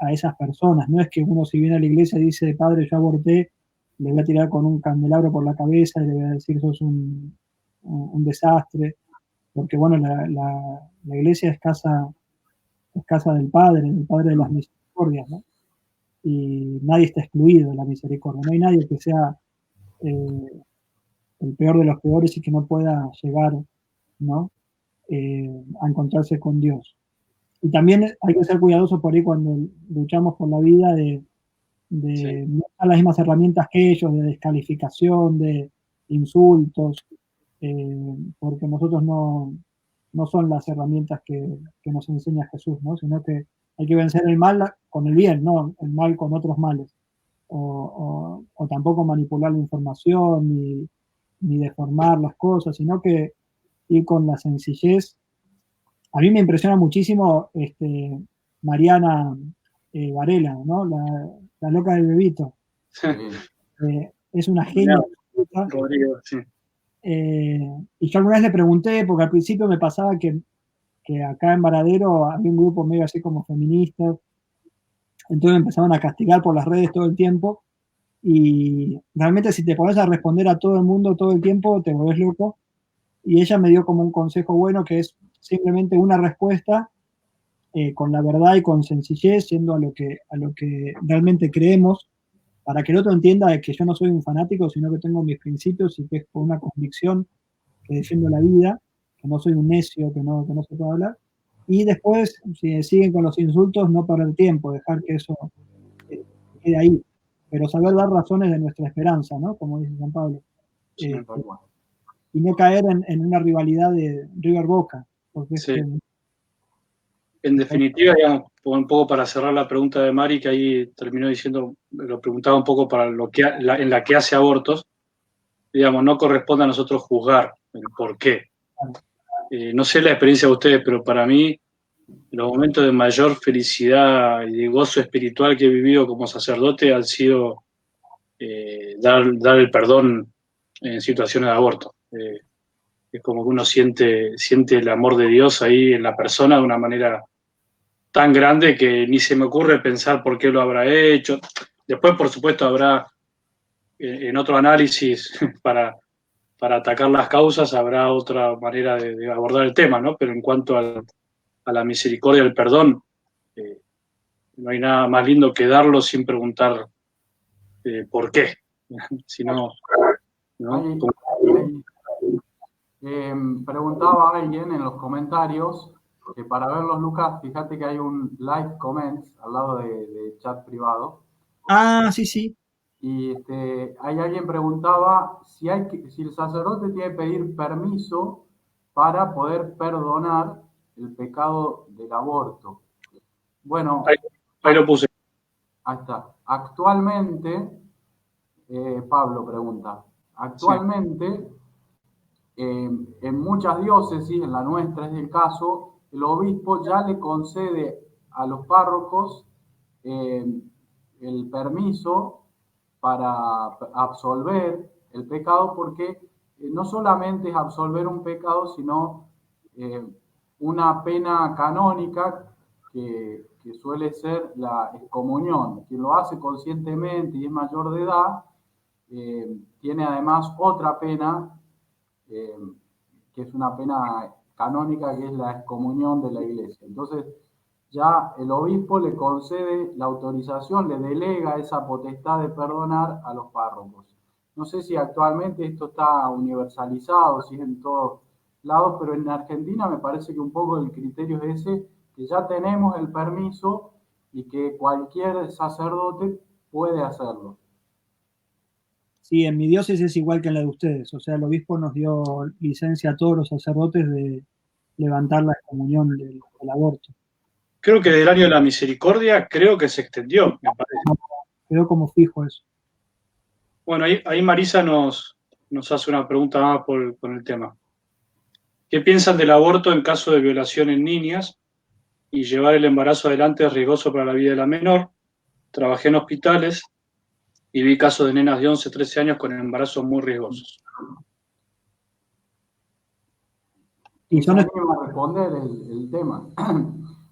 a esas personas. No es que uno, si viene a la iglesia y dice, padre, yo aborté, le voy a tirar con un candelabro por la cabeza y le voy a decir, sos un desastre, porque bueno, la iglesia es casa del Padre de las misericordias, ¿no? Y nadie está excluido de la misericordia, no hay nadie que sea el peor de los peores y que no pueda llegar, ¿no? A encontrarse con Dios. Y también hay que ser cuidadosos por ahí cuando luchamos por la vida de
Sí.
no usar las mismas herramientas que ellos, de descalificación, de insultos, porque nosotros no son las herramientas que nos enseña Jesús, ¿no? Sino que hay que vencer el mal con el bien, no el mal con otros males. O tampoco manipular la información, ni deformar las cosas, sino que ir con la sencillez. A mí me impresiona muchísimo Mariana Varela, ¿no? La loca del bebito.
Sí.
Es una genia.
Rodrigo, sí.
Y yo alguna vez le pregunté, porque al principio me pasaba que acá en Varadero había un grupo medio así como feministas, entonces me empezaban a castigar por las redes todo el tiempo, y realmente si te pones a responder a todo el mundo todo el tiempo, te volvés loco. Y ella me dio como un consejo bueno, que es simplemente una respuesta con la verdad y con sencillez, yendo a lo que realmente creemos, para que el otro entienda de que yo no soy un fanático, sino que tengo mis principios y que es por una convicción que defiendo la vida, que no soy un necio, que no se puede hablar. Y después, si siguen con los insultos, no perder tiempo, dejar que eso quede ahí. Pero saber dar razones de nuestra esperanza, ¿no? Como dice San Pablo.
Sí,
Y no caer en una rivalidad de River-Boca. Porque
sí. En definitiva, digamos, un poco para cerrar la pregunta de Mari, que ahí terminó diciendo, lo preguntaba un poco para en la que hace abortos, digamos, no corresponde a nosotros juzgar el por qué. No sé la experiencia de ustedes, pero para mí, los momentos de mayor felicidad y de gozo espiritual que he vivido como sacerdote han sido dar el perdón en situaciones de aborto. Es como que uno siente el amor de Dios ahí en la persona de una manera tan grande que ni se me ocurre pensar por qué lo habrá hecho. Después, por supuesto, habrá en otro análisis para atacar las causas, habrá otra manera de abordar el tema, ¿no? Pero en cuanto a la misericordia y el perdón, no hay nada más lindo que darlo sin preguntar por qué. Sino, ¿no?
Preguntaba alguien en los comentarios que para verlos, Lucas, fíjate que hay un live comments al lado de chat privado.
Ah, sí, sí.
Y hay alguien preguntaba si el sacerdote tiene que pedir permiso para poder perdonar el pecado del aborto. Bueno,
ahí lo puse.
Ahí está. Actualmente, Pablo pregunta, actualmente en muchas diócesis, en la nuestra es el caso, el obispo ya le concede a los párrocos el permiso para absolver el pecado, porque no solamente es absolver un pecado, sino una pena canónica que suele ser la excomunión. Quien lo hace conscientemente y es mayor de edad, tiene además otra pena, que es una pena canónica, que es la excomunión de la iglesia. Entonces, ya el obispo le concede la autorización, le delega esa potestad de perdonar a los párrocos. No sé si actualmente esto está universalizado, si es en todos lados, pero en Argentina me parece que un poco el criterio es ese, que ya tenemos el permiso y que cualquier sacerdote puede hacerlo.
Sí, en mi diócesis es igual que en la de ustedes. O sea, el obispo nos dio licencia a todos los sacerdotes de levantar la comunión del aborto.
Creo que del año de la misericordia, creo que se extendió, me parece.
Quedó como fijo eso.
Bueno, ahí Marisa nos hace una pregunta más por el tema. ¿Qué piensan del aborto en caso de violación en niñas? Y llevar el embarazo adelante es riesgoso para la vida de la menor. Trabajé en hospitales y vi casos de nenas de 11, 13 años con embarazos muy riesgosos.
Y son
a responder el tema.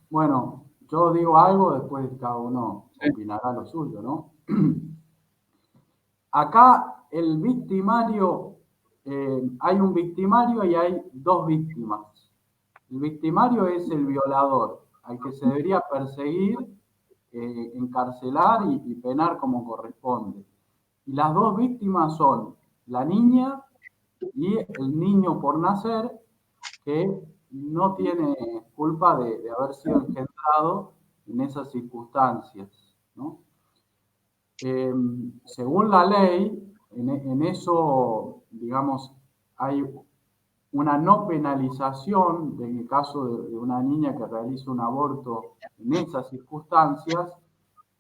Bueno, yo digo algo, después cada uno opinará lo suyo, ¿no? Acá el victimario, hay un victimario y hay dos víctimas. El victimario es el violador, al que se debería perseguir, encarcelar y penar como corresponde. Y las dos víctimas son la niña y el niño por nacer, que no tiene culpa de haber sido engendrado en esas circunstancias, ¿no? Según la ley, en eso, digamos, hay una no penalización en el caso de una niña que realiza un aborto en esas circunstancias.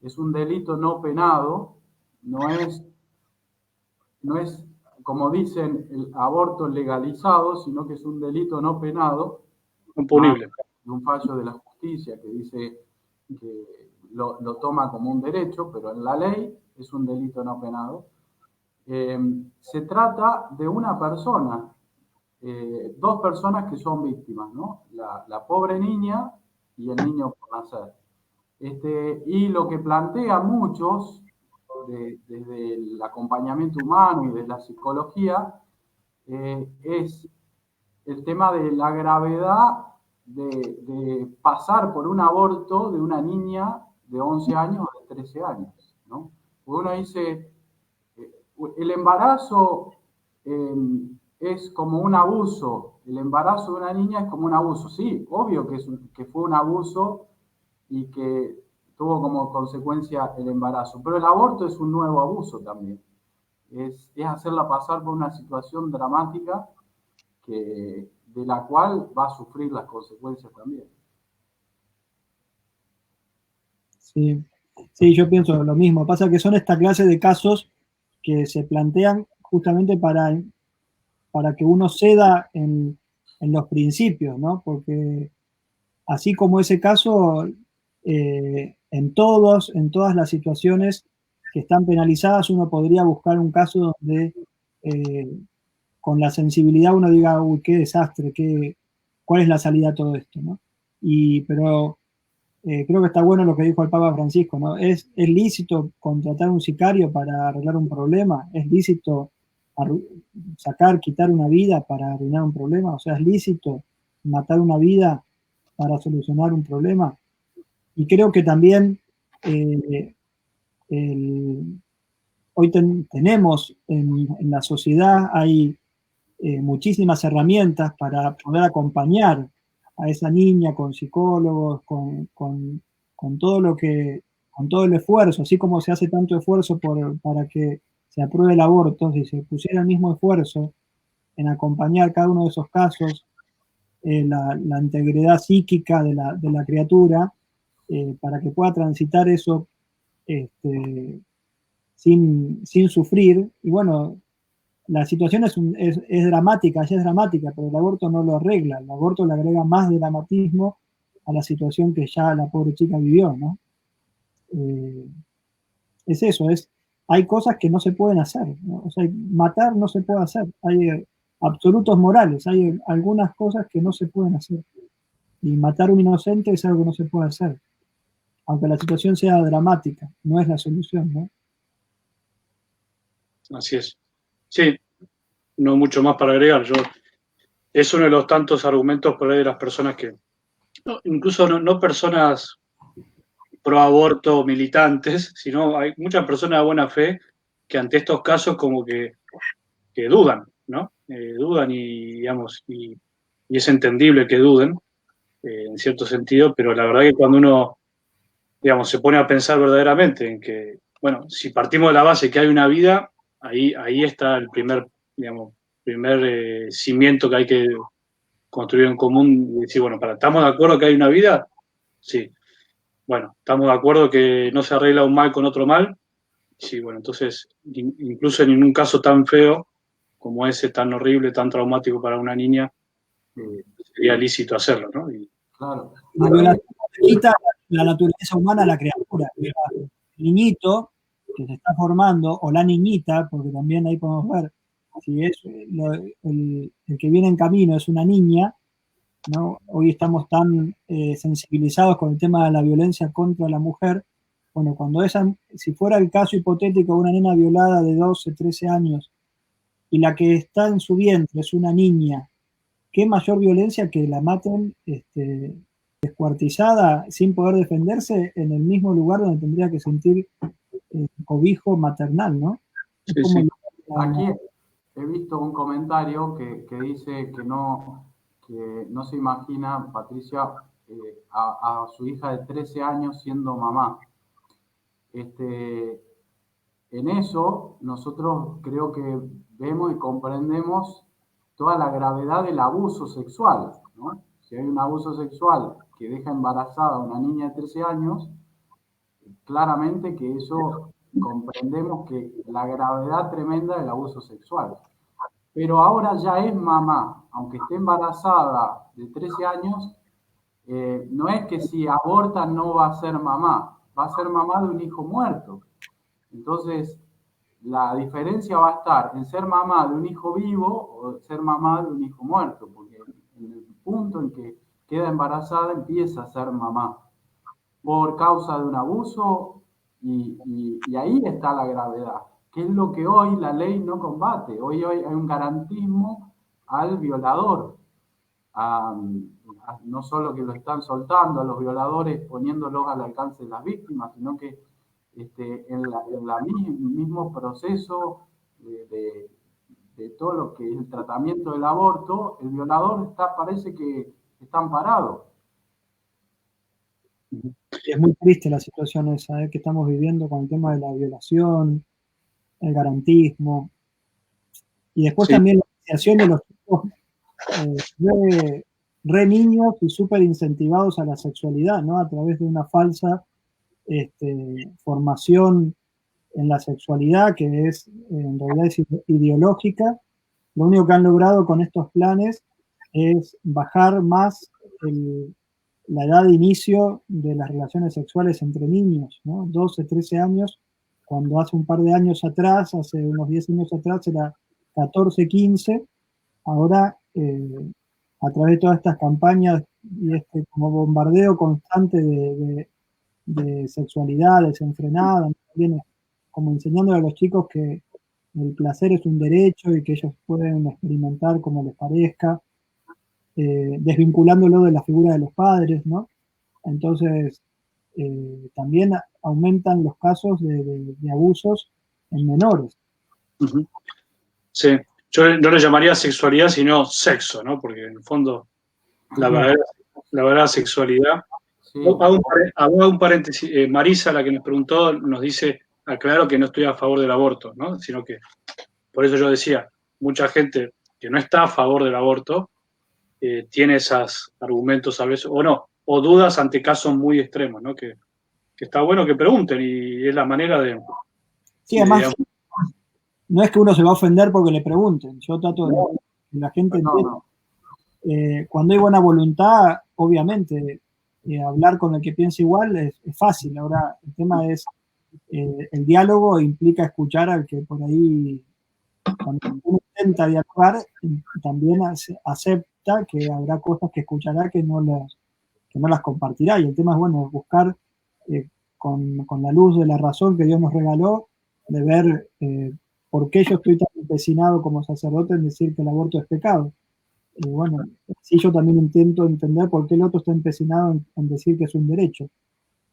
Es un delito no penado, no es como dicen, el aborto legalizado, sino que es un delito no penado,
Impunible.
Un fallo de la justicia que dice que lo toma como un derecho, pero en la ley es un delito no penado. Se trata de una persona, dos personas que son víctimas, ¿no? La pobre niña y el niño por nacer. Y lo que plantea muchos, desde el acompañamiento humano y de la psicología, es el tema de la gravedad de pasar por un aborto de una niña de 11 años o de 13 años, ¿no? Uno dice, el embarazo es como un abuso, el embarazo de una niña es como un abuso. Sí, obvio que fue un abuso y que tuvo como consecuencia el embarazo, pero el aborto es un nuevo abuso también. Es hacerla pasar por una situación dramática de la cual va a sufrir las consecuencias también.
Sí, sí, yo pienso lo mismo. Pasa que son esta clase de casos que se plantean justamente para que uno ceda en los principios, ¿no? Porque así como ese caso, en todas las situaciones que están penalizadas, uno podría buscar un caso donde con la sensibilidad uno diga, uy, qué desastre, cuál es la salida a todo esto, ¿no? Pero creo que está bueno lo que dijo el Papa Francisco, ¿no? ¿Es lícito contratar un sicario para arreglar un problema? ¿Es lícito quitar una vida para arruinar un problema? O sea, ¿es lícito matar una vida para solucionar un problema? Y creo que también hoy tenemos en la sociedad, hay muchísimas herramientas para poder acompañar a esa niña con psicólogos, con todo el esfuerzo, así como se hace tanto esfuerzo para que se apruebe el aborto, si se pusiera el mismo esfuerzo en acompañar cada uno de esos casos, la integridad psíquica de la criatura, para que pueda transitar eso sin sufrir. Y bueno, la situación es dramática, ya es dramática, pero el aborto no lo arregla. El aborto le agrega más dramatismo a la situación que ya la pobre chica vivió, ¿no? Es eso, hay cosas que no se pueden hacer, ¿no? O sea, matar no se puede hacer. Hay absolutos morales, hay algunas cosas que no se pueden hacer. Y matar a un inocente es algo que no se puede hacer. Aunque la situación sea dramática, no es la solución, ¿no?
Así es. Sí, no mucho más para agregar. Es uno de los tantos argumentos por ahí de las personas que, incluso no personas pro aborto militantes, sino hay muchas personas de buena fe que ante estos casos como que dudan, ¿no? Dudan y, digamos, y es entendible que duden, en cierto sentido, pero la verdad que cuando uno, digamos, se pone a pensar verdaderamente en que, bueno, si partimos de la base que hay una vida, ahí está el primer cimiento que hay que construir en común. Y decir, bueno, ¿estamos de acuerdo que hay una vida? Sí. Bueno, ¿estamos de acuerdo que no se arregla un mal con otro mal? Sí, bueno, entonces, incluso en un caso tan feo como ese, tan horrible, tan traumático para una niña, sería lícito hacerlo, ¿no?
Claro.
La violación quita la naturaleza humana a la criatura. El niñito que se está formando, o la niñita, porque también ahí podemos ver, si es el que viene en camino es una niña, ¿no? Hoy estamos tan sensibilizados con el tema de la violencia contra la mujer. Bueno, si fuera el caso hipotético de una nena violada de 12, 13 años y la que está en su vientre es una niña, ¿qué mayor violencia que la maten descuartizada sin poder defenderse en el mismo lugar donde tendría que sentir cobijo maternal, ¿no?
Sí, sí.
Aquí he visto un comentario que dice que no se imagina, Patricia, a su hija de 13 años siendo mamá. En eso nosotros creo que vemos y comprendemos toda la gravedad del abuso sexual, ¿no? Si hay un abuso sexual que deja embarazada a una niña de 13 años, claramente que eso comprendemos que la gravedad tremenda del abuso sexual. Pero ahora ya es mamá, aunque esté embarazada de 13 años, no es que si aborta no va a ser mamá, va a ser mamá de un hijo muerto. Entonces, la diferencia va a estar en ser mamá de un hijo vivo o ser mamá de un hijo muerto, porque en el punto en que queda embarazada empieza a ser mamá por causa de un abuso y ahí está la gravedad, que es lo que hoy la ley no combate. Hoy hay un garantismo al violador, no solo que lo están soltando a los violadores poniéndolos al alcance de las víctimas, sino que en el mismo proceso de todo lo que es el tratamiento del aborto, el violador parece que está amparado.
Es muy triste la situación esa que estamos viviendo con el tema de la violación, el garantismo, y después también la iniciación de los chicos re niños y súper incentivados a la sexualidad, ¿no? A través de una falsa formación en la sexualidad que en realidad es ideológica. Lo único que han logrado con estos planes es bajar más la edad de inicio de las relaciones sexuales entre niños, ¿no? 12, 13 años, cuando hace un par de años atrás, hace unos 10 años atrás, era 14, 15, ahora a través de todas estas campañas y como bombardeo constante de sexualidad desenfrenada, viene como enseñándole a los chicos que el placer es un derecho y que ellos pueden experimentar como les parezca, desvinculándolo de la figura de los padres, ¿no? Entonces, también aumentan los casos de abusos en menores.
Uh-huh. Sí, yo no le llamaría sexualidad, sino sexo, ¿no? Porque en el fondo la verdadera sexualidad. Sí. Hago un paréntesis. Marisa, la que nos preguntó, nos dice, aclaro que no estoy a favor del aborto, ¿no? Sino que, por eso yo decía, mucha gente que no está a favor del aborto tiene esos argumentos a veces, o no, o dudas ante casos muy extremos, ¿no? Que está bueno que pregunten y es la manera de...
Sí, además, no es que uno se va a ofender porque le pregunten, yo trato de que la gente entienda. Cuando hay buena voluntad, obviamente, hablar con el que piensa igual es fácil. Ahora, el tema es, el diálogo implica escuchar al que por ahí, cuando uno intenta dialogar, también acepta que habrá cosas que escuchará que no las compartirá. Y el tema es, bueno, buscar con la luz de la razón que Dios nos regaló, de ver por qué yo estoy tan empecinado como sacerdote en decir que el aborto es pecado. Bueno, sí, yo también intento entender por qué el otro está empecinado en decir que es un derecho.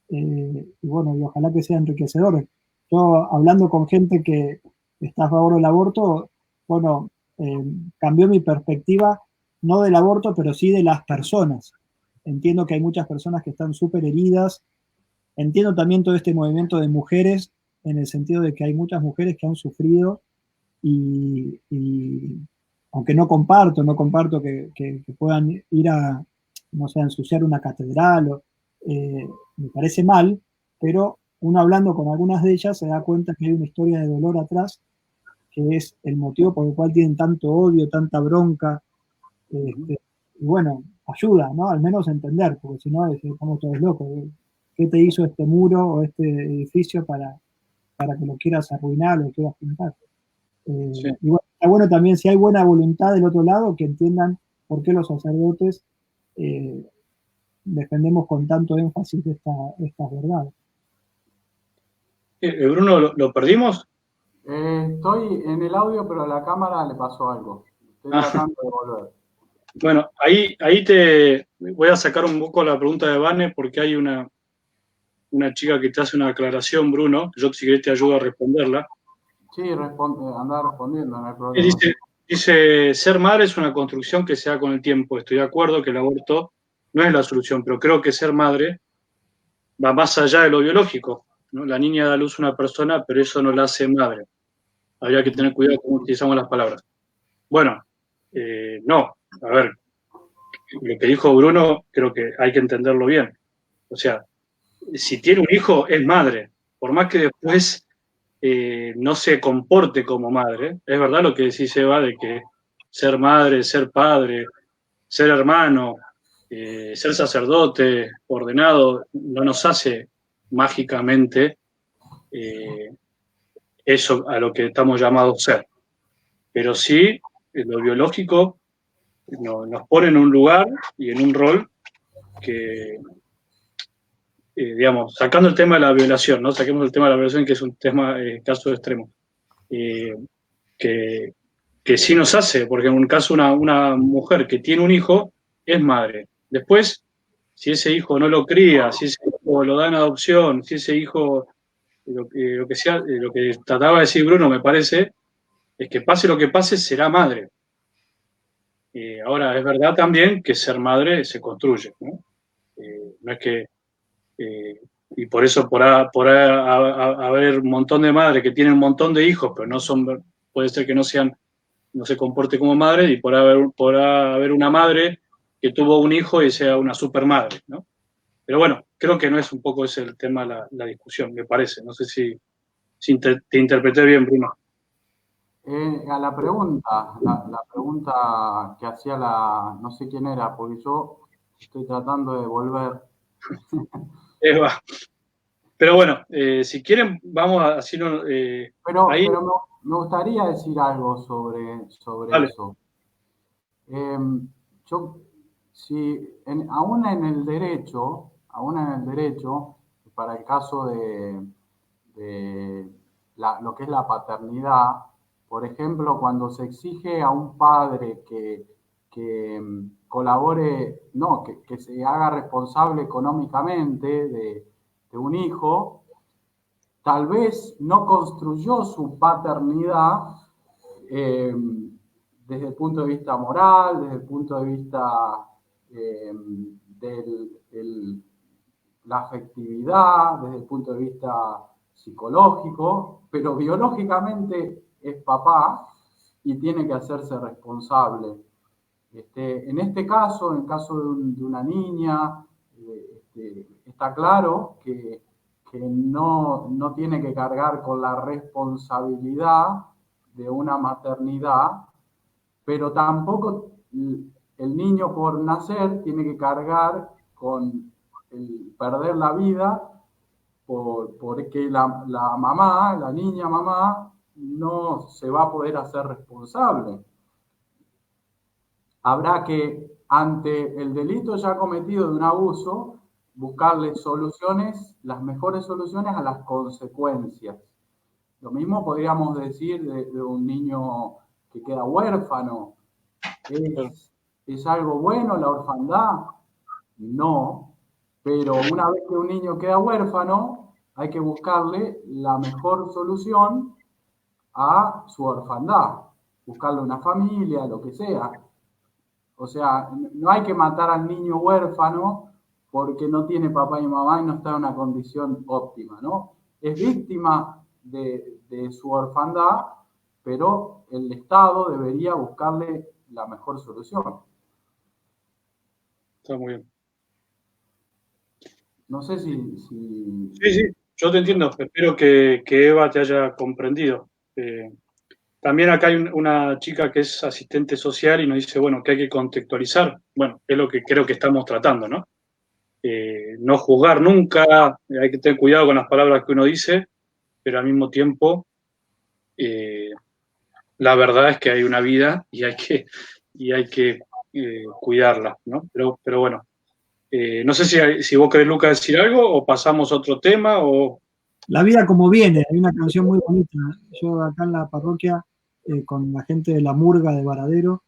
Y bueno, y ojalá que sea enriquecedor. Yo, hablando con gente que está a favor del aborto, bueno, cambió mi perspectiva, no del aborto, pero sí de las personas. Entiendo que hay muchas personas que están súper heridas. Entiendo también todo este movimiento de mujeres, en el sentido de que hay muchas mujeres que han sufrido y aunque no comparto que puedan ir a, no sé, a ensuciar una catedral, me parece mal, pero uno hablando con algunas de ellas se da cuenta que hay una historia de dolor atrás, que es el motivo por el cual tienen tanto odio, tanta bronca, y bueno, ayuda, ¿no? Al menos a entender, porque si no, estamos todos locos. ¿Qué te hizo este muro o este edificio para que lo quieras arruinar, lo quieras pintar?
Sí.
Y bueno, está bueno también, si hay buena voluntad del otro lado, que entiendan por qué los sacerdotes defendemos con tanto énfasis estas verdades.
Bruno, ¿lo perdimos?
Estoy en el audio, pero a la cámara le pasó algo. Estoy tratando de volver.
Bueno, ahí te voy a sacar un poco la pregunta de Vane, porque hay una chica que te hace una aclaración, Bruno. Yo, si querés, te ayudo a responderla.
Sí, anda respondiendo, no hay problema.
Dice, ser madre es una construcción que se da con el tiempo. Estoy de acuerdo que el aborto no es la solución, pero creo que ser madre va más allá de lo biológico, ¿no? La niña da a luz a una persona, pero eso no la hace madre. Habría que tener cuidado con cómo utilizamos las palabras. Bueno, no. A ver, lo que dijo Bruno, creo que hay que entenderlo bien. O sea, si tiene un hijo, es madre. Por más que después no se comporte como madre, es verdad lo que decís, Eva, de que ser madre, ser padre, ser hermano, ser sacerdote, ordenado, no nos hace mágicamente eso a lo que estamos llamados a ser. Pero sí, lo biológico nos pone en un lugar y en un rol que, digamos, sacando el tema de la violación, ¿no? Saquemos el tema de la violación, que es un tema, caso extremo, que sí nos hace, porque en un caso una mujer que tiene un hijo es madre. Después, si ese hijo no lo cría, si ese hijo lo da en adopción, si ese hijo, lo que sea, lo que trataba de decir Bruno, me parece, es que pase lo que pase, será madre. Ahora, es verdad también que ser madre se construye, ¿no? No es que y por eso haber un montón de madres que tienen un montón de hijos, pero puede ser que no se comporte como madre, y podrá haber una madre que tuvo un hijo y sea una super madre, ¿no? Pero bueno, creo que no es un poco ese el tema, la discusión, me parece. No sé si te interpreté bien, Bruno.
A la pregunta que hacía no sé quién era, porque yo estoy tratando de volver.
Eva. Pero bueno, si quieren, vamos a así
Pero
ahí.
me gustaría decir algo sobre
Vale.
eso. Aún en el derecho, para el caso de lo que es la paternidad, por ejemplo, cuando se exige a un padre que colabore, no, que se haga responsable económicamente de un hijo, tal vez no construyó su paternidad desde el punto de vista moral, desde el punto de vista de la afectividad, desde el punto de vista psicológico, pero biológicamente es papá y tiene que hacerse responsable. En este caso, en el caso de una niña, está claro que no tiene que cargar con la responsabilidad de una maternidad, pero tampoco el niño por nacer tiene que cargar con el perder la vida porque la mamá, la niña mamá, no se va a poder hacer responsable. Habrá que, ante el delito ya cometido de un abuso, buscarle soluciones, las mejores soluciones a las consecuencias. Lo mismo podríamos decir de un niño que queda huérfano. ¿Es algo bueno la orfandad? No, pero una vez que un niño queda huérfano, hay que buscarle la mejor solución a su orfandad, buscarle una familia, lo que sea. O sea, no hay que matar al niño huérfano porque no tiene papá y mamá y no está en una condición óptima, ¿no? Es víctima de su orfandad, pero el Estado debería buscarle la mejor solución.
Está muy bien.
No sé si...
Sí, yo te entiendo. Espero que Eva te haya comprendido. También acá hay una chica que es asistente social y nos dice, bueno, que hay que contextualizar. Bueno, es lo que creo que estamos tratando, ¿no? No juzgar nunca, hay que tener cuidado con las palabras que uno dice, pero al mismo tiempo, la verdad es que hay una vida y hay que cuidarla, ¿no? Pero bueno, no sé si vos querés, Lucas, decir algo o pasamos a otro tema o...
La vida como viene, hay una canción muy bonita. Yo acá en la parroquia, con la gente de la murga de Varadero,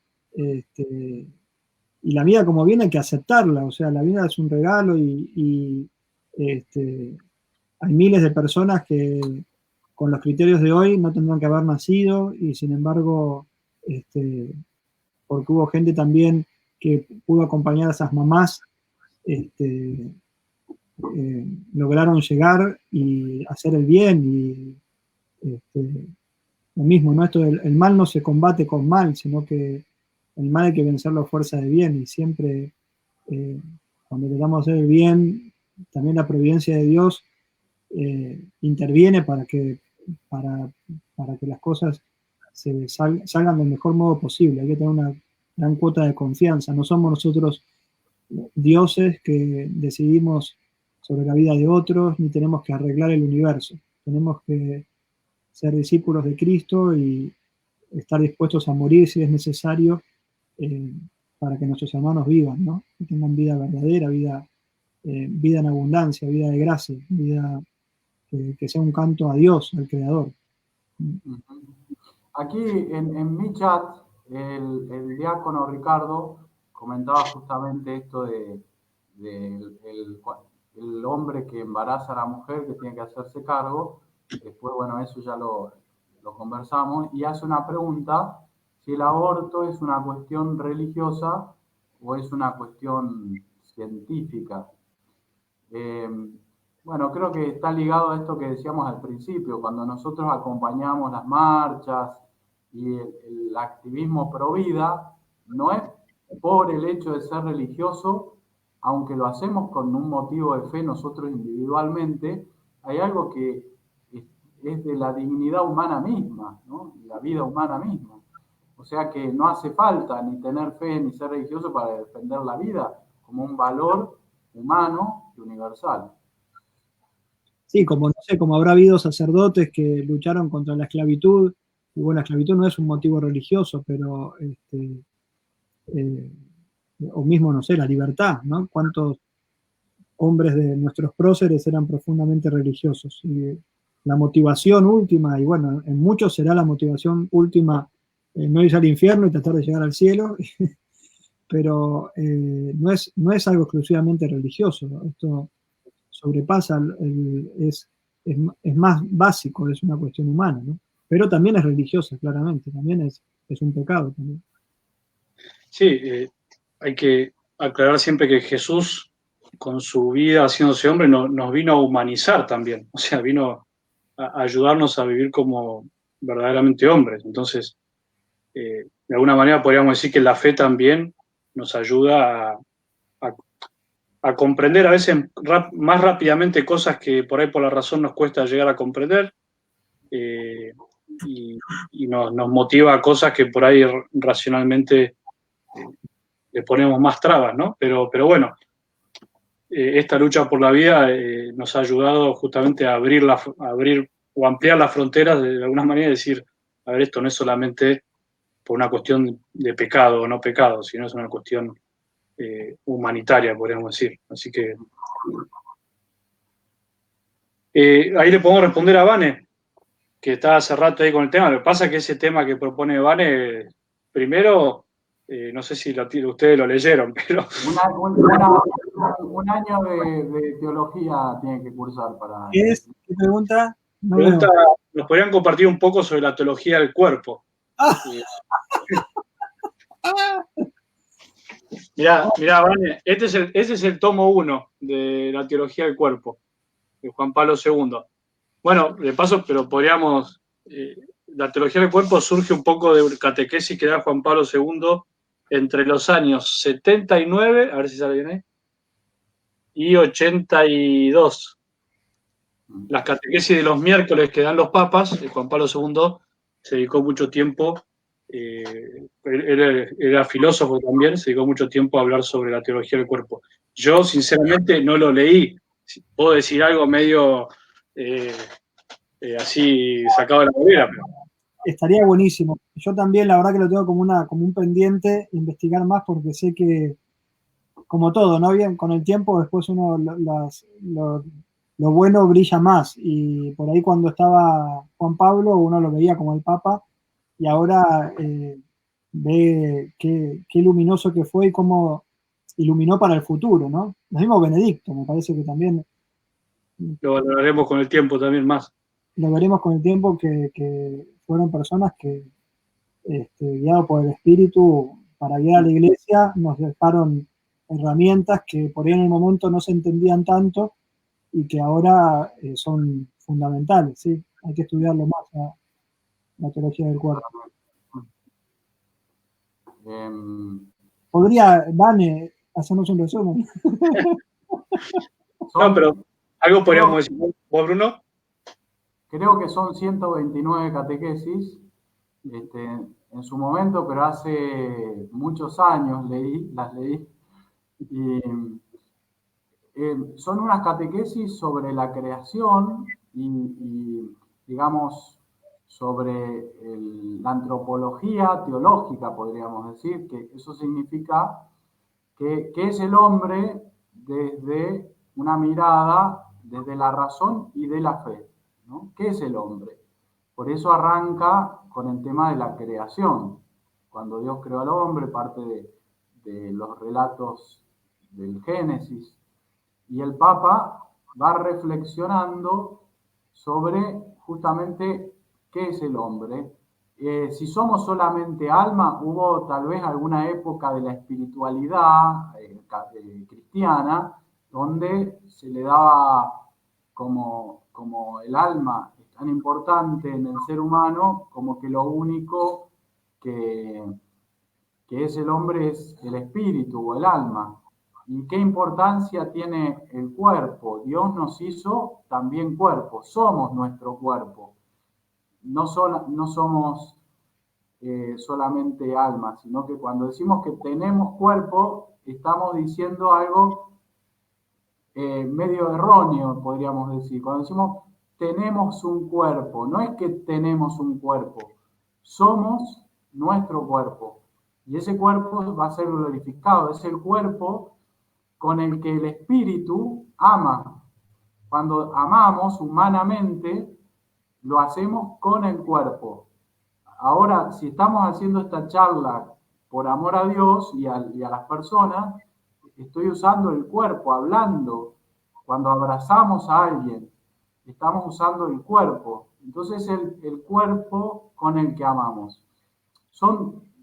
y la vida como viene hay que aceptarla, o sea, la vida es un regalo y hay miles de personas que con los criterios de hoy no tendrían que haber nacido y sin embargo, porque hubo gente también que pudo acompañar a esas mamás, lograron llegar y hacer el bien y lo mismo, ¿no? Esto el mal no se combate con mal, sino que el mal hay que vencerlo a fuerza de bien y siempre cuando tratamos de hacer el bien, también la providencia de Dios interviene para que las cosas salgan del mejor modo posible. Hay que tener una gran cuota de confianza. No somos nosotros dioses que decidimos sobre la vida de otros, ni tenemos que arreglar el universo. Tenemos que ser discípulos de Cristo y estar dispuestos a morir si es necesario para que nuestros hermanos vivan, ¿no? Que tengan vida verdadera, vida en abundancia, vida de gracia, vida que sea un canto a Dios, al Creador.
Aquí en mi chat, el diácono Ricardo comentaba justamente esto de el hombre que embaraza a la mujer que tiene que hacerse cargo. Después, bueno, eso ya lo conversamos. Y hace una pregunta, si el aborto es una cuestión religiosa o es una cuestión científica. Bueno, creo que está ligado a esto que decíamos al principio, cuando nosotros acompañamos las marchas y el activismo pro vida, no es por el hecho de ser religioso, aunque lo hacemos con un motivo de fe nosotros individualmente, hay algo que es de la dignidad humana misma, ¿no? La vida humana misma. O sea que no hace falta ni tener fe ni ser religioso para defender la vida como un valor humano y universal.
Sí, como no sé, como habrá habido sacerdotes que lucharon contra la esclavitud, y bueno, la esclavitud no es un motivo religioso, pero o mismo, no sé, la libertad, ¿no? ¿Cuántos hombres de nuestros próceres eran profundamente religiosos? Y la motivación última, y bueno, en muchos será la motivación última no irse al infierno y tratar de llegar al cielo, pero no es algo exclusivamente religioso, ¿no? Esto sobrepasa, es más básico, es una cuestión humana, ¿no? Pero también es religiosa, claramente, también es un pecado también.
Sí, hay que aclarar siempre que Jesús, con su vida haciéndose hombre, nos vino a humanizar también, o sea, vino a ayudarnos a vivir como verdaderamente hombres. Entonces, de alguna manera podríamos decir que la fe también nos ayuda a comprender a veces más rápidamente cosas que por ahí por la razón nos cuesta llegar a comprender, y nos motiva a cosas que por ahí racionalmente le ponemos más trabas, ¿no? Pero bueno, esta lucha por la vida nos ha ayudado justamente a abrir o ampliar las fronteras de alguna manera y decir, a ver, esto no es solamente por una cuestión de pecado o no pecado, sino es una cuestión humanitaria, podríamos decir. Así que ahí le podemos responder a Vane, que está hace rato ahí con el tema. Lo que pasa es que ese tema que propone Vane, primero, no sé si ustedes lo leyeron, pero...
Un año de teología tiene que cursar para...
¿Qué es? ¿Qué pregunta? No
nos podrían compartir un poco sobre la teología del cuerpo. Mirá, Vane, ese es el tomo 1 de la teología del cuerpo, de Juan Pablo II. Bueno, de paso, pero podríamos la teología del cuerpo surge un poco de catequesis que da Juan Pablo II entre los años 79, a ver si sale bien ahí, y 82. Las catequesis de los miércoles que dan los papas, Juan Pablo II se dedicó mucho tiempo, él era filósofo también, se dedicó mucho tiempo a hablar sobre la teología del cuerpo. Yo, sinceramente, no lo leí. Puedo decir algo medio así sacado de la bolera, pero...
Estaría buenísimo. Yo también, la verdad que lo tengo como un pendiente, investigar más, porque sé que, como todo, ¿no? Bien, con el tiempo después uno lo bueno brilla más. Y por ahí cuando estaba Juan Pablo, uno lo veía como el Papa, y ahora ve qué luminoso que fue y cómo iluminó para el futuro, ¿no? Lo mismo Benedicto, me parece que también
Lo valoraremos con el tiempo también más.
lo veremos con el tiempo, que fueron personas que, guiados por el Espíritu para guiar a la iglesia, nos dejaron herramientas que por ahí en el momento no se entendían tanto y que ahora son fundamentales, ¿sí? Hay que estudiarlo más, la teología del cuerpo. ¿Podría, Vane, hacernos un resumen?
No, pero algo podríamos decir. ¿Vos, Bruno?
Creo que son 129 catequesis, en su momento, pero hace muchos años las leí, y son unas catequesis sobre la creación y digamos, sobre la antropología teológica, podríamos decir, que eso significa que es el hombre desde una mirada, desde la razón y de la fe, ¿no? ¿Qué es el hombre? Por eso arranca con el tema de la creación. Cuando Dios creó al hombre, parte de los relatos del Génesis, y el Papa va reflexionando sobre justamente qué es el hombre. Si somos solamente alma, hubo tal vez alguna época de la espiritualidad cristiana donde se le daba como el alma es tan importante en el ser humano, como que lo único que es el hombre es el espíritu o el alma. ¿Y qué importancia tiene el cuerpo? Dios nos hizo también cuerpo, somos nuestro cuerpo. No somos solamente alma, sino que cuando decimos que tenemos cuerpo, estamos diciendo algo medio erróneo, podríamos decir. Cuando decimos tenemos un cuerpo, no es que tenemos un cuerpo, somos nuestro cuerpo. Y ese cuerpo va a ser glorificado, es el cuerpo con el que el espíritu ama. Cuando amamos humanamente, lo hacemos con el cuerpo. Ahora, si estamos haciendo esta charla por amor a Dios y a las personas, estoy usando el cuerpo, hablando. Cuando abrazamos a alguien, estamos usando el cuerpo. Entonces, el cuerpo con el que amamos.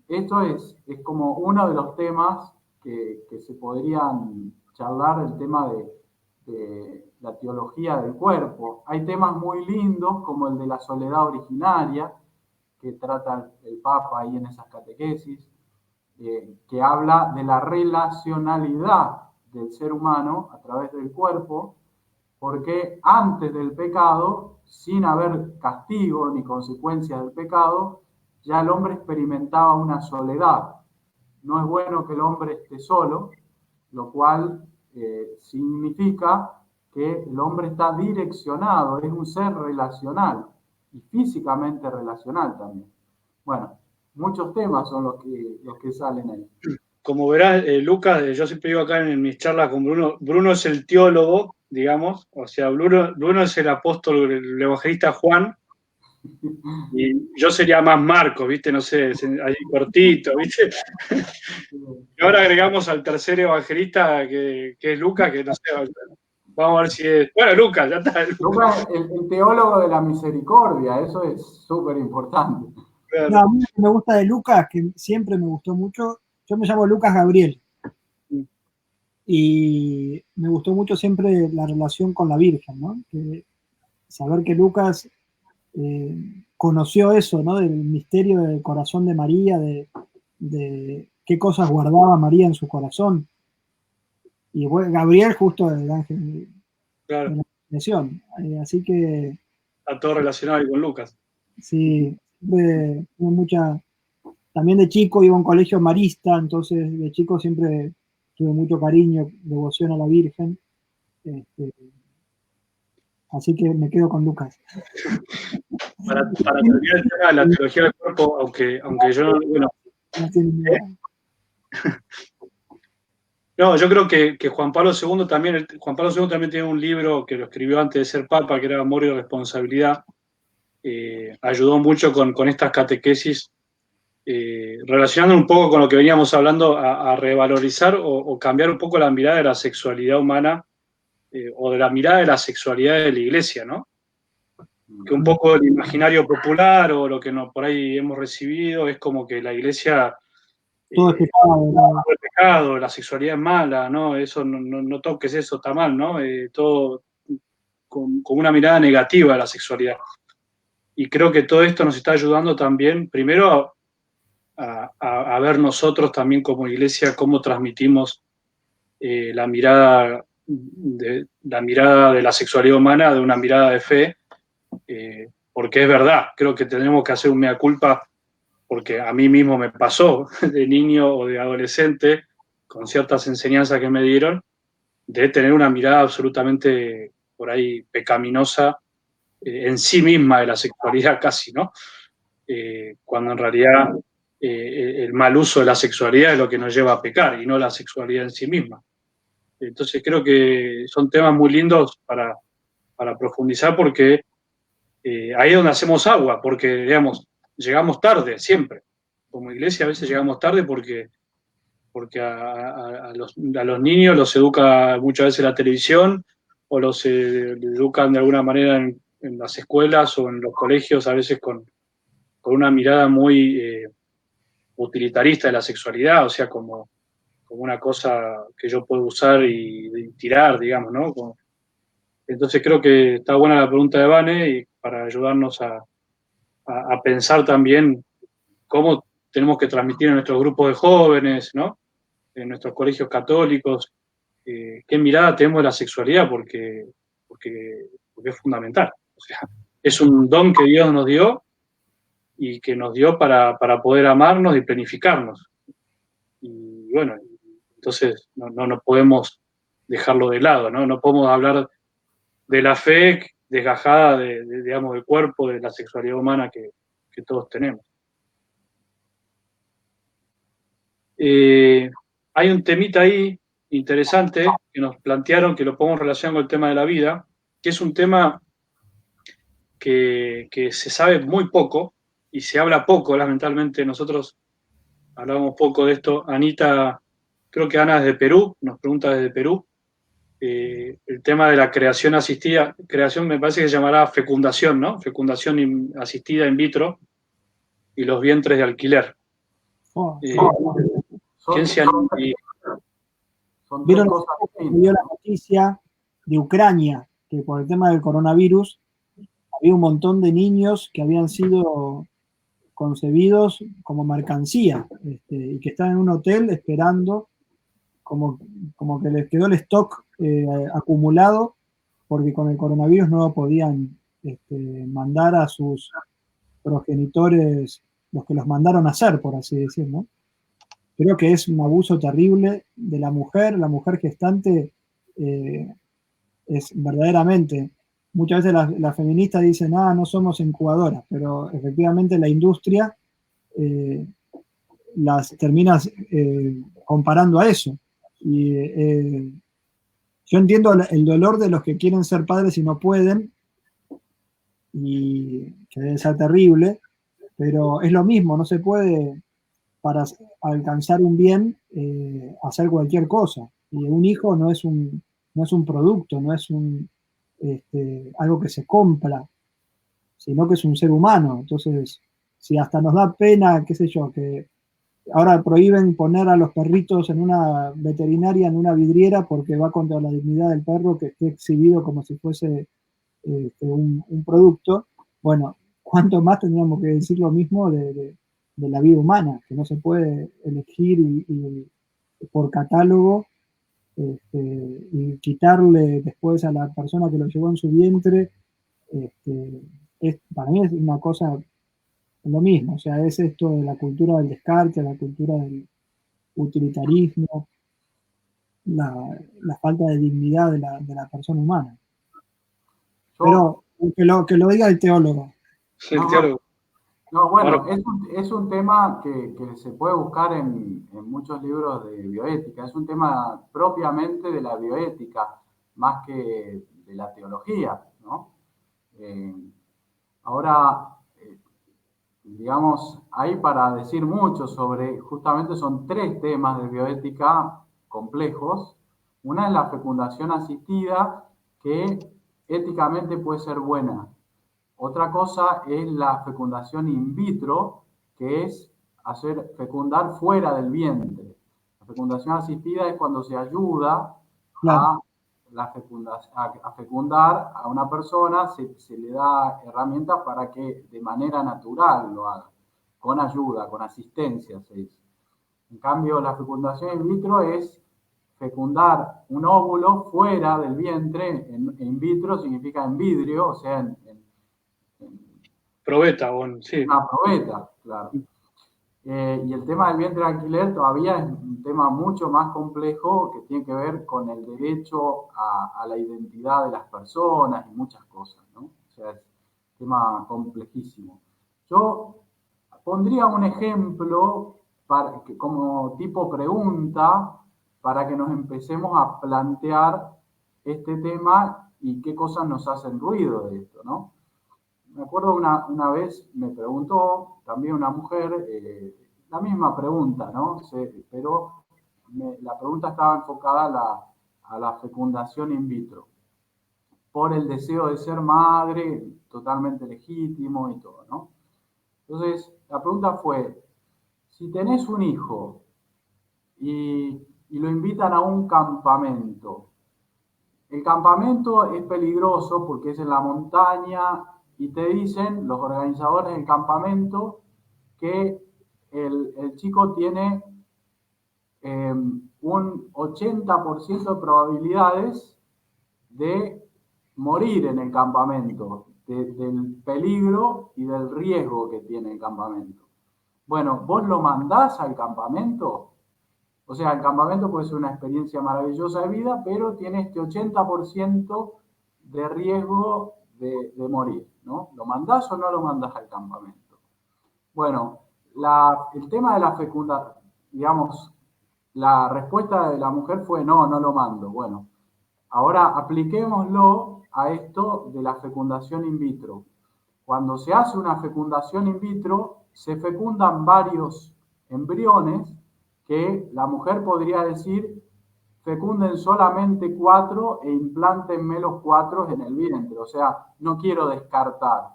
Esto es como uno de los temas que se podrían charlar, el tema de la teología del cuerpo. Hay temas muy lindos, como el de la soledad originaria, que trata el Papa ahí en esas catequesis, que habla de la relacionalidad del ser humano a través del cuerpo, porque antes del pecado, sin haber castigo ni consecuencias del pecado, ya el hombre experimentaba una soledad. No es bueno que el hombre esté solo, lo cual significa que el hombre está direccionado, es un ser relacional y físicamente relacional también. Bueno, muchos temas son los que salen ahí.
Como verás, Lucas, yo siempre digo acá en mis charlas con Bruno, Bruno es el teólogo, digamos, o sea, Bruno es el apóstol, el evangelista Juan, y yo sería más Marcos, ¿viste? No sé, ahí cortito, ¿viste? Y ahora agregamos al tercer evangelista, que es Lucas, que no sé, vamos a ver si es... Bueno, Lucas, ya está.
Lucas, el teólogo de la misericordia, eso es súper importante.
No, a mí me gusta de Lucas, que siempre me gustó mucho. Yo me llamo Lucas Gabriel. Y me gustó mucho siempre la relación con la Virgen, ¿no? Saber que Lucas conoció eso, ¿no? Del misterio del corazón de María, de qué cosas guardaba María en su corazón. Y bueno, Gabriel justo el ángel
Claro,
de la Anunciación. Así que
está todo relacionado ahí con Lucas.
sí, siempre tuve mucha. También de chico iba a un colegio marista, entonces de chico siempre tuve mucho cariño, devoción a la Virgen. Así que me quedo con Lucas.
Para terminar el tema de la teología del cuerpo, aunque yo no, bueno,
No tiene idea.
no, yo creo que Juan Pablo II también, tiene un libro que lo escribió antes de ser Papa, que era Amor y Responsabilidad. Ayudó mucho con estas catequesis, relacionando un poco con lo que veníamos hablando, a revalorizar o cambiar un poco la mirada de la sexualidad humana, o de la mirada de la sexualidad de la Iglesia, ¿no? Que un poco el imaginario popular o lo que por ahí hemos recibido es como que la Iglesia,
Todo es pecado, ¿no?
todo es pecado, la sexualidad es mala, ¿no? Eso no toques, eso está mal, ¿no? Todo con una mirada negativa a la sexualidad. Y creo que todo esto nos está ayudando también, primero, a ver nosotros también como Iglesia cómo transmitimos la mirada de la sexualidad humana, de una mirada de fe, porque es verdad, creo que tenemos que hacer un mea culpa, porque a mí mismo me pasó de niño o de adolescente, con ciertas enseñanzas que me dieron, de tener una mirada absolutamente por ahí pecaminosa, en sí misma de la sexualidad casi, ¿no? Cuando en realidad el mal uso de la sexualidad es lo que nos lleva a pecar y no la sexualidad en sí misma. Entonces creo que son temas muy lindos para profundizar, porque ahí es donde hacemos agua, porque, digamos, llegamos tarde siempre. Como iglesia a veces llegamos tarde porque a los niños los educa muchas veces la televisión, o los educan de alguna manera en las escuelas o en los colegios, a veces con una mirada muy utilitarista de la sexualidad, o sea, como una cosa que yo puedo usar y tirar, digamos, ¿no? Entonces creo que está buena la pregunta de Vane, y para ayudarnos a pensar también cómo tenemos que transmitir en nuestros grupos de jóvenes, ¿no? En nuestros colegios católicos, qué mirada tenemos de la sexualidad, porque es fundamental. O sea, es un don que Dios nos dio y que nos dio para poder amarnos y planificarnos. Y bueno, entonces no podemos dejarlo de lado, ¿no? No podemos hablar de la fe desgajada digamos, del cuerpo, de la sexualidad humana que todos tenemos. Hay un temita ahí interesante que nos plantearon, que lo podemos relacionar con el tema de la vida, que es un tema que se sabe muy poco y se habla poco, lamentablemente. Nosotros hablamos poco de esto. Anita, creo que Ana desde Perú, nos pregunta desde Perú, el tema de la creación asistida. Creación me parece que se llamará fecundación, ¿no? Fecundación asistida in vitro y los vientres de alquiler. ¿Quién se anima?
¿Vieron la noticia de Ucrania, que por el tema del coronavirus había un montón de niños que habían sido concebidos como mercancía, y que están en un hotel esperando, como que les quedó el stock acumulado, porque con el coronavirus no podían mandar a sus progenitores, los que los mandaron a hacer, por así decirlo, ¿no? Creo que es un abuso terrible de la mujer gestante. Es verdaderamente, muchas veces las feministas dicen, no somos incubadoras, pero efectivamente la industria las termina comparando a eso. Y yo entiendo el dolor de los que quieren ser padres y no pueden, y que debe ser terrible, pero es lo mismo, no se puede, para alcanzar un bien, hacer cualquier cosa. Y un hijo no es un producto, no es algo que se compra, sino que es un ser humano. Entonces, si hasta nos da pena, qué sé yo, que ahora prohíben poner a los perritos en una veterinaria, en una vidriera, porque va contra la dignidad del perro que esté exhibido como si fuese un producto. Bueno, ¿cuánto más tendríamos que decir lo mismo de la vida humana? Que no se puede elegir por catálogo, y quitarle después a la persona que lo llevó en su vientre. Para mí es una cosa lo mismo, o sea, es esto de la cultura del descarte, la cultura del utilitarismo, la falta de dignidad de la persona humana. Pero que lo diga el teólogo.
El teólogo.
No, bueno, es un tema que se puede buscar en muchos libros de bioética. Es un tema propiamente de la bioética, más que de la teología, ¿no? Ahora, digamos, hay para decir mucho sobre, justamente son 3 temas de bioética complejos. Una es la fecundación asistida, que éticamente puede ser buena. Otra cosa es la fecundación in vitro, que es hacer fecundar fuera del vientre. La fecundación asistida es cuando se ayuda a fecundar a una persona, se le da herramientas para que de manera natural lo haga, con ayuda, con asistencia, se dice. En cambio, la fecundación in vitro es fecundar un óvulo fuera del vientre. In vitro significa en vidrio, o sea,
probeta, sí.
Una probeta, claro. Y el tema del vientre de alquiler todavía es un tema mucho más complejo, que tiene que ver con el derecho a la identidad de las personas y muchas cosas, ¿no? O sea, es un tema complejísimo. Yo pondría un ejemplo como tipo pregunta, para que nos empecemos a plantear este tema y qué cosas nos hacen ruido de esto, ¿no? Me acuerdo una vez me preguntó también una mujer, la misma pregunta, ¿no? Pero la pregunta estaba enfocada a la fecundación in vitro, por el deseo de ser madre, totalmente legítimo y todo, ¿no? Entonces, la pregunta fue, si tenés un hijo y lo invitan a un campamento, el campamento es peligroso porque es en la montaña, y te dicen los organizadores del campamento que el chico tiene un 80% de probabilidades de morir en el campamento, del peligro y del riesgo que tiene el campamento. Bueno, ¿vos lo mandás al campamento? O sea, el campamento puede ser una experiencia maravillosa de vida, pero tiene este 80% de riesgo de morir, ¿no? ¿Lo mandás o no lo mandás al campamento? Bueno, el tema de la fecundación, digamos, la respuesta de la mujer fue no lo mando. Bueno, ahora apliquémoslo a esto de la fecundación in vitro. Cuando se hace una fecundación in vitro, se fecundan varios embriones que la mujer podría decir, fecunden solamente 4 e implántenme los 4 en el vientre. O sea, no quiero descartar.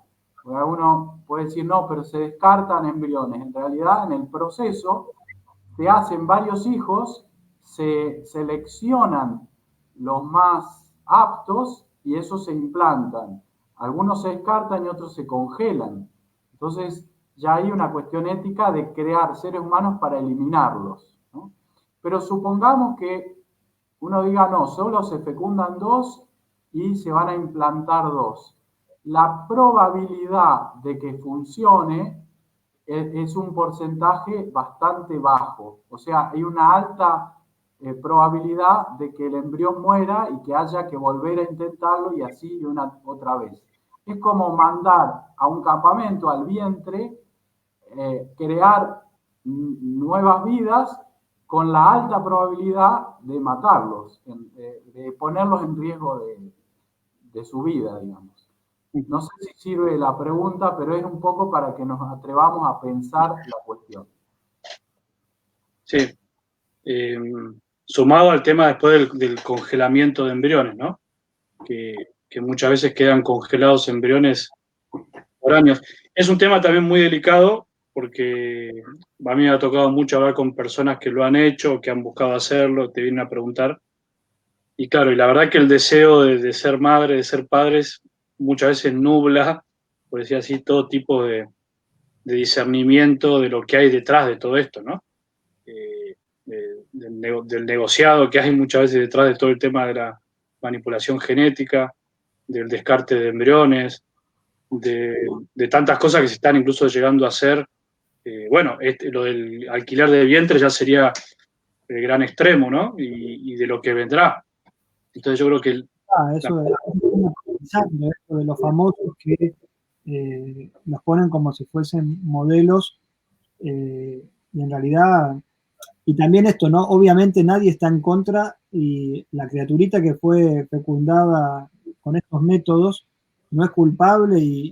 Uno puede decir, no, pero se descartan embriones. En realidad, en el proceso, se hacen varios hijos, se seleccionan los más aptos y esos se implantan. Algunos se descartan y otros se congelan. Entonces, ya hay una cuestión ética de crear seres humanos para eliminarlos, ¿no? Pero supongamos que uno diga, no, solo se fecundan 2 y se van a implantar 2. La probabilidad de que funcione es un porcentaje bastante bajo. O sea, hay una alta probabilidad de que el embrión muera y que haya que volver a intentarlo y así otra vez. Es como mandar a un campamento, al vientre, crear nuevas vidas con la alta probabilidad de matarlos, de ponerlos en riesgo de su vida, digamos. No sé si sirve la pregunta, pero es un poco para que nos atrevamos a pensar la cuestión.
Sí. Sumado al tema después del congelamiento de embriones, ¿no? Que muchas veces quedan congelados embriones por años. Es un tema también muy delicado porque a mí me ha tocado mucho hablar con personas que lo han hecho, que han buscado hacerlo, te vienen a preguntar. Y claro, y la verdad que el deseo de ser madre, de ser padres, muchas veces nubla por decir así, todo tipo de discernimiento de lo que hay detrás de todo esto, ¿no? Del negociado que hay muchas veces detrás de todo el tema de la manipulación genética, del descarte de embriones, de tantas cosas que se están incluso llegando a hacer. Bueno, lo del alquiler de vientre ya sería el gran extremo, ¿no? Y de lo que vendrá. Entonces yo creo que
Eso de esto de los famosos que los ponen como si fuesen modelos, y en realidad, y también esto, ¿no? Obviamente nadie está en contra, y la criaturita que fue fecundada con estos métodos no es culpable,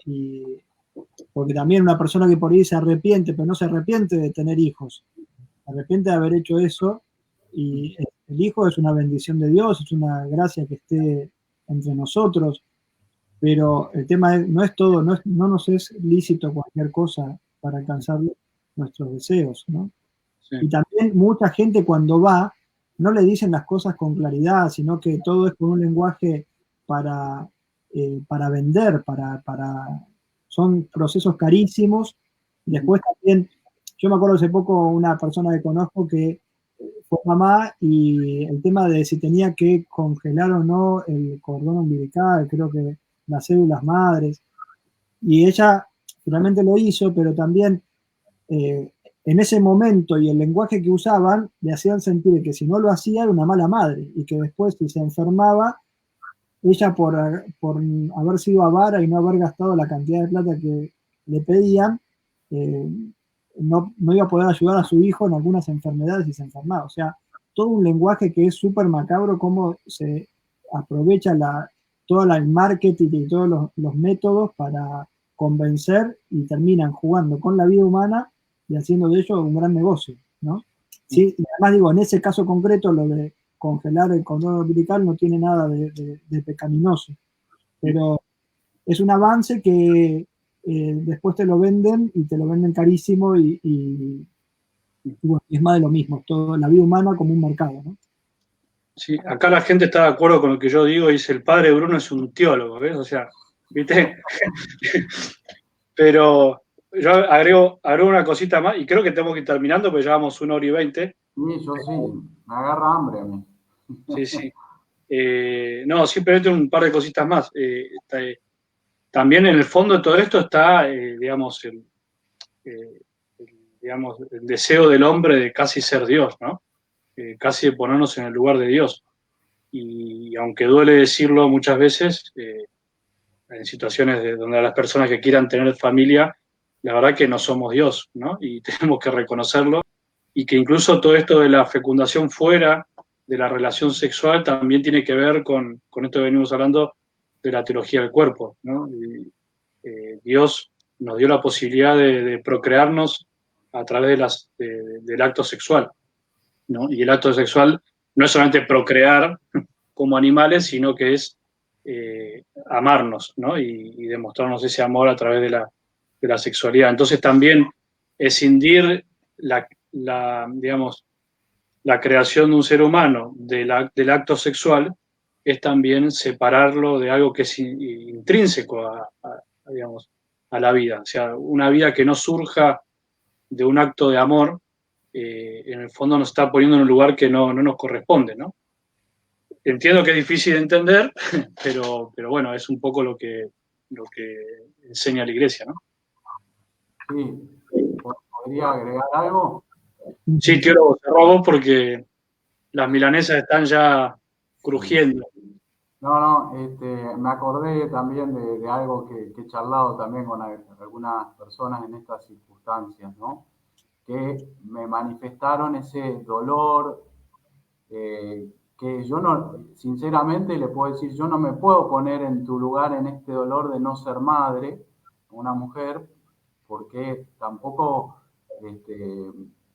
porque también una persona que por ahí se arrepiente, pero no se arrepiente de tener hijos, se arrepiente de haber hecho eso, y el hijo es una bendición de Dios, es una gracia que esté entre nosotros, pero el tema no es todo, no nos es lícito cualquier cosa para alcanzar nuestros deseos, ¿no?
sí.
Y también mucha gente cuando va, no le dicen las cosas con claridad, sino que todo es con un lenguaje para, para vender, son procesos carísimos. Después también, yo me acuerdo hace poco una persona que conozco que fue mamá, y el tema de si tenía que congelar o no el cordón umbilical, creo que las células madres, y ella finalmente lo hizo, pero también en ese momento y el lenguaje que usaban le hacían sentir que si no lo hacía era una mala madre, y que después si se enfermaba, ella por haber sido avara y no haber gastado la cantidad de plata que le pedían, eh, no iba a poder ayudar a su hijo en algunas enfermedades y se enfermaba. O sea, todo un lenguaje que es súper macabro, cómo se aprovecha todo el marketing y todos los métodos para convencer, y terminan jugando con la vida humana y haciendo de ello un gran negocio, ¿no? Sí, y además digo, en ese caso concreto, lo de congelar el cordón umbilical no tiene nada de pecaminoso, pero es un avance que después te lo venden, y te lo venden carísimo, y bueno, es más de lo mismo, todo la vida humana como un mercado, ¿no?
Sí, acá la gente está de acuerdo con lo que yo digo, dice, el padre Bruno es un teólogo, ¿ves? O sea, ¿viste? Pero yo agrego una cosita más, y creo que tenemos que ir terminando, porque ya vamos 1 hora y 20.
Sí, yo sí, me agarra hambre a mí.
Sí, sí. No, simplemente un par de cositas más. También en el fondo de todo esto está, digamos, digamos, el deseo del hombre de casi ser Dios, ¿no? Casi de ponernos en el lugar de Dios. Y aunque duele decirlo muchas veces, en situaciones donde las personas que quieran tener familia, la verdad que no somos Dios, ¿no? Y tenemos que reconocerlo, y que incluso todo esto de la fecundación fuera de la relación sexual también tiene que ver con esto que venimos hablando de la teología del cuerpo, ¿no? Y, Dios nos dio la posibilidad de procrearnos a través del acto sexual, ¿no? Y el acto sexual no es solamente procrear como animales, sino que es amarnos, ¿no? Y demostrarnos ese amor a través de la sexualidad. Entonces también escindir digamos, la creación de un ser humano del acto sexual es también separarlo de algo que es intrínseco digamos, a la vida. O sea, una vida que no surja de un acto de amor, en el fondo nos está poniendo en un lugar que no nos corresponde, ¿no? Entiendo que es difícil de entender, pero bueno, es un poco lo que enseña la iglesia, ¿no?
Sí, ¿podría agregar algo?
Sí, quiero cerrar vos porque las milanesas están ya crujiendo.
No, me acordé también de algo que he charlado también con algunas personas en estas circunstancias, ¿no? Que me manifestaron ese dolor, que yo no, sinceramente le puedo decir, yo no me puedo poner en tu lugar en este dolor de no ser madre, una mujer, porque tampoco,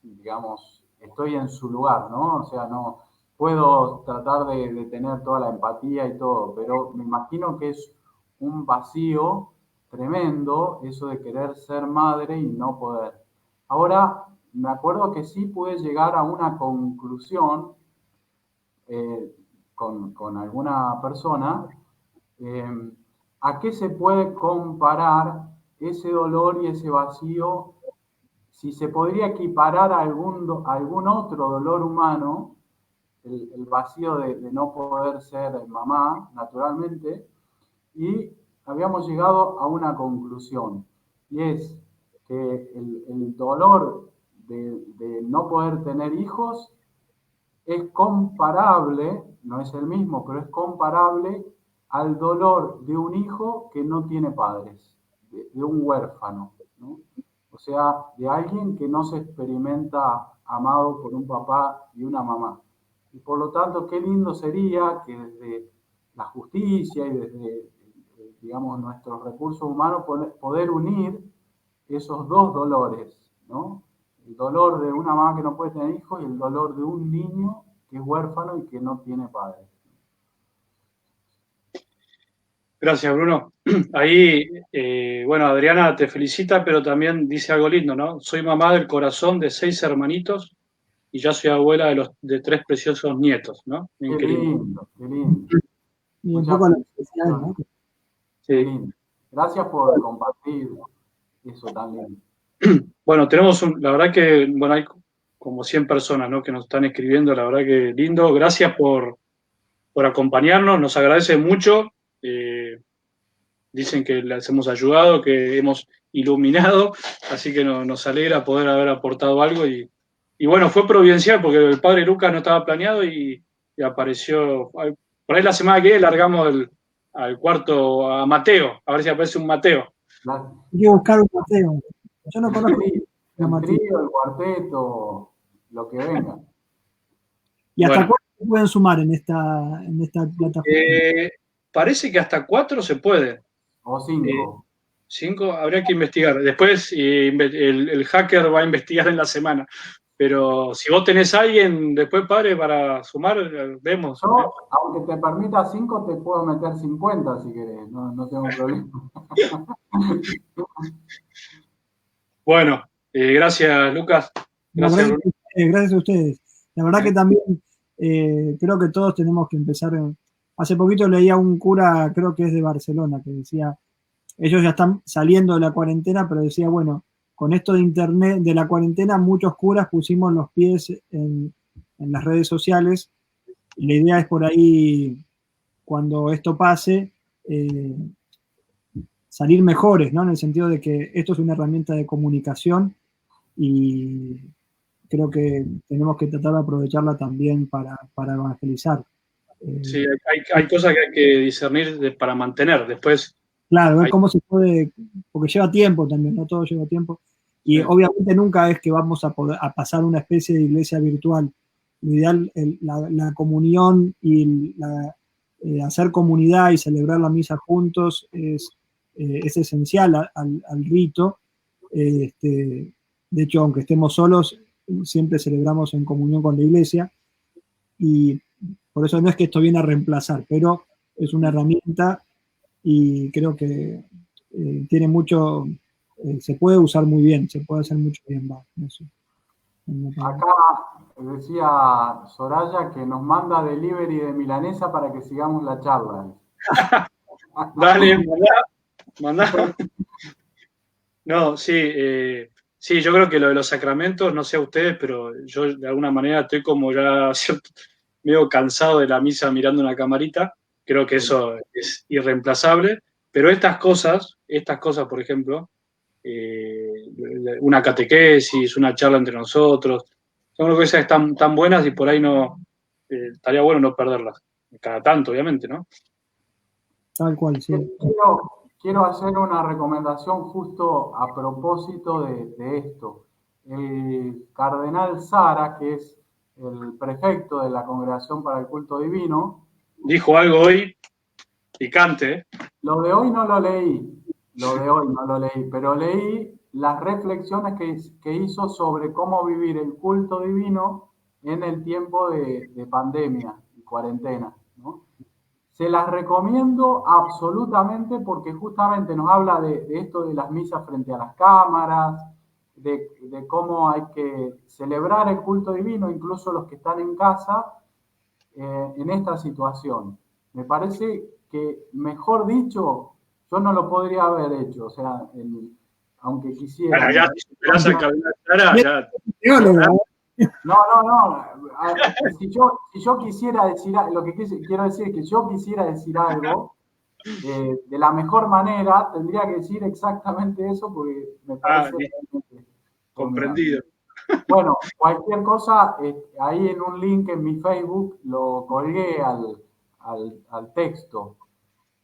digamos, estoy en su lugar, ¿no? O sea, no puedo tratar de tener toda la empatía y todo, pero me imagino que es un vacío tremendo eso de querer ser madre y no poder. Ahora, me acuerdo que sí pude llegar a una conclusión, con alguna persona, a qué se puede comparar ese dolor y ese vacío, si se podría equiparar a algún otro dolor humano, el vacío de no poder ser mamá, naturalmente, y habíamos llegado a una conclusión, y es que el dolor de no poder tener hijos es comparable, no es el mismo, pero es comparable al dolor de un hijo que no tiene padres, de un huérfano, ¿no? O sea, de alguien que no se experimenta amado por un papá y una mamá. Y por lo tanto, qué lindo sería que desde la justicia y desde, digamos, nuestros recursos humanos poder unir esos dos dolores, ¿no? El dolor de una mamá que no puede tener hijos y el dolor de un niño que es huérfano y que no tiene padre.
Gracias, Bruno. Ahí, bueno, Adriana te felicita, pero también dice algo lindo, ¿no? Soy mamá del corazón de 6 hermanitos y ya soy abuela de 3 preciosos nietos, ¿no?
Qué
Qué lindo.
lindo, qué lindo.
Y un
Muchas
poco la necesidad, ¿no?
Qué
Sí.
lindo. Gracias por compartir eso tan lindo.
Bueno, tenemos la verdad que, bueno, hay como 100 personas, ¿no? Que nos están escribiendo, la verdad que lindo. Gracias por acompañarnos, nos agradece mucho. Dicen que les hemos ayudado, que hemos iluminado, así que nos alegra poder haber aportado algo. Y bueno, fue providencial porque el padre Lucas no estaba planeado y apareció. Por ahí la semana que viene largamos al cuarto a Mateo, a ver si aparece un Mateo.
Hay que buscar un Mateo. Yo no conozco
El trío, el cuarteto, lo que venga.
¿Y hasta
Bueno.
cuánto se pueden sumar en esta plataforma?
Parece que hasta 4 se puede.
O 5.
5 habría que investigar. Después el hacker va a investigar en la semana. Pero si vos tenés a alguien después, padre, para sumar, vemos.
Yo, aunque te permita 5, te puedo meter 50 si querés. No tengo problema.
Bueno, gracias, Lucas. Gracias, Bruno.
Gracias a ustedes. La verdad que también creo que todos tenemos que empezar. Hace poquito leía un cura, creo que es de Barcelona, que decía, ellos ya están saliendo de la cuarentena, pero decía, bueno, con esto de internet, de la cuarentena, muchos curas pusimos los pies en las redes sociales. Y la idea es por ahí, cuando esto pase, salir mejores, ¿no? En el sentido de que esto es una herramienta de comunicación y creo que tenemos que tratar de aprovecharla también para evangelizar.
Sí, hay cosas que hay que discernir para mantener. Después.
Claro, ver cómo se puede, porque lleva tiempo también, no todo lleva tiempo. Y obviamente nunca es que vamos a pasar una especie de iglesia virtual. Lo ideal, la comunión y hacer comunidad y celebrar la misa juntos es esencial al rito. De hecho, aunque estemos solos, siempre celebramos en comunión con la iglesia. Y por eso no es que esto viene a reemplazar, pero es una herramienta y creo que tiene mucho, se puede usar muy bien, se puede hacer mucho bien. Eso.
Acá decía Soraya que nos manda delivery de milanesa para que sigamos la charla.
Dale, mandá. No, sí, sí, yo creo que lo de los sacramentos, no sé a ustedes, pero yo de alguna manera estoy como ya medio cansado de la misa mirando una camarita. Creo que eso es irreemplazable, pero estas cosas, por ejemplo, una catequesis, una charla entre nosotros, son cosas que están tan buenas y por ahí no estaría bueno no perderlas. Cada tanto, obviamente, ¿no?
Tal cual, sí.
Quiero hacer una recomendación justo a propósito de esto. El cardenal Sara, que es el prefecto de la Congregación para el Culto Divino,
dijo algo hoy picante.
Lo de hoy no lo leí, pero leí las reflexiones que hizo sobre cómo vivir el culto divino en el tiempo de pandemia y cuarentena, ¿no? Se las recomiendo absolutamente porque justamente nos habla de esto de las misas frente a las cámaras, de cómo hay que celebrar el culto divino, incluso los que están en casa, en esta situación. Me parece que, mejor dicho, yo no lo podría haber hecho, o sea, aunque quisiera.
Bueno, ya si superás al cardenal Sara, ya.
No. Si yo quisiera decir, lo que quiero decir es que yo quisiera decir algo de la mejor manera, tendría que decir exactamente eso porque me parece realmente
comprendido.
Bueno, cualquier cosa, ahí en un link en mi Facebook lo colgué al texto.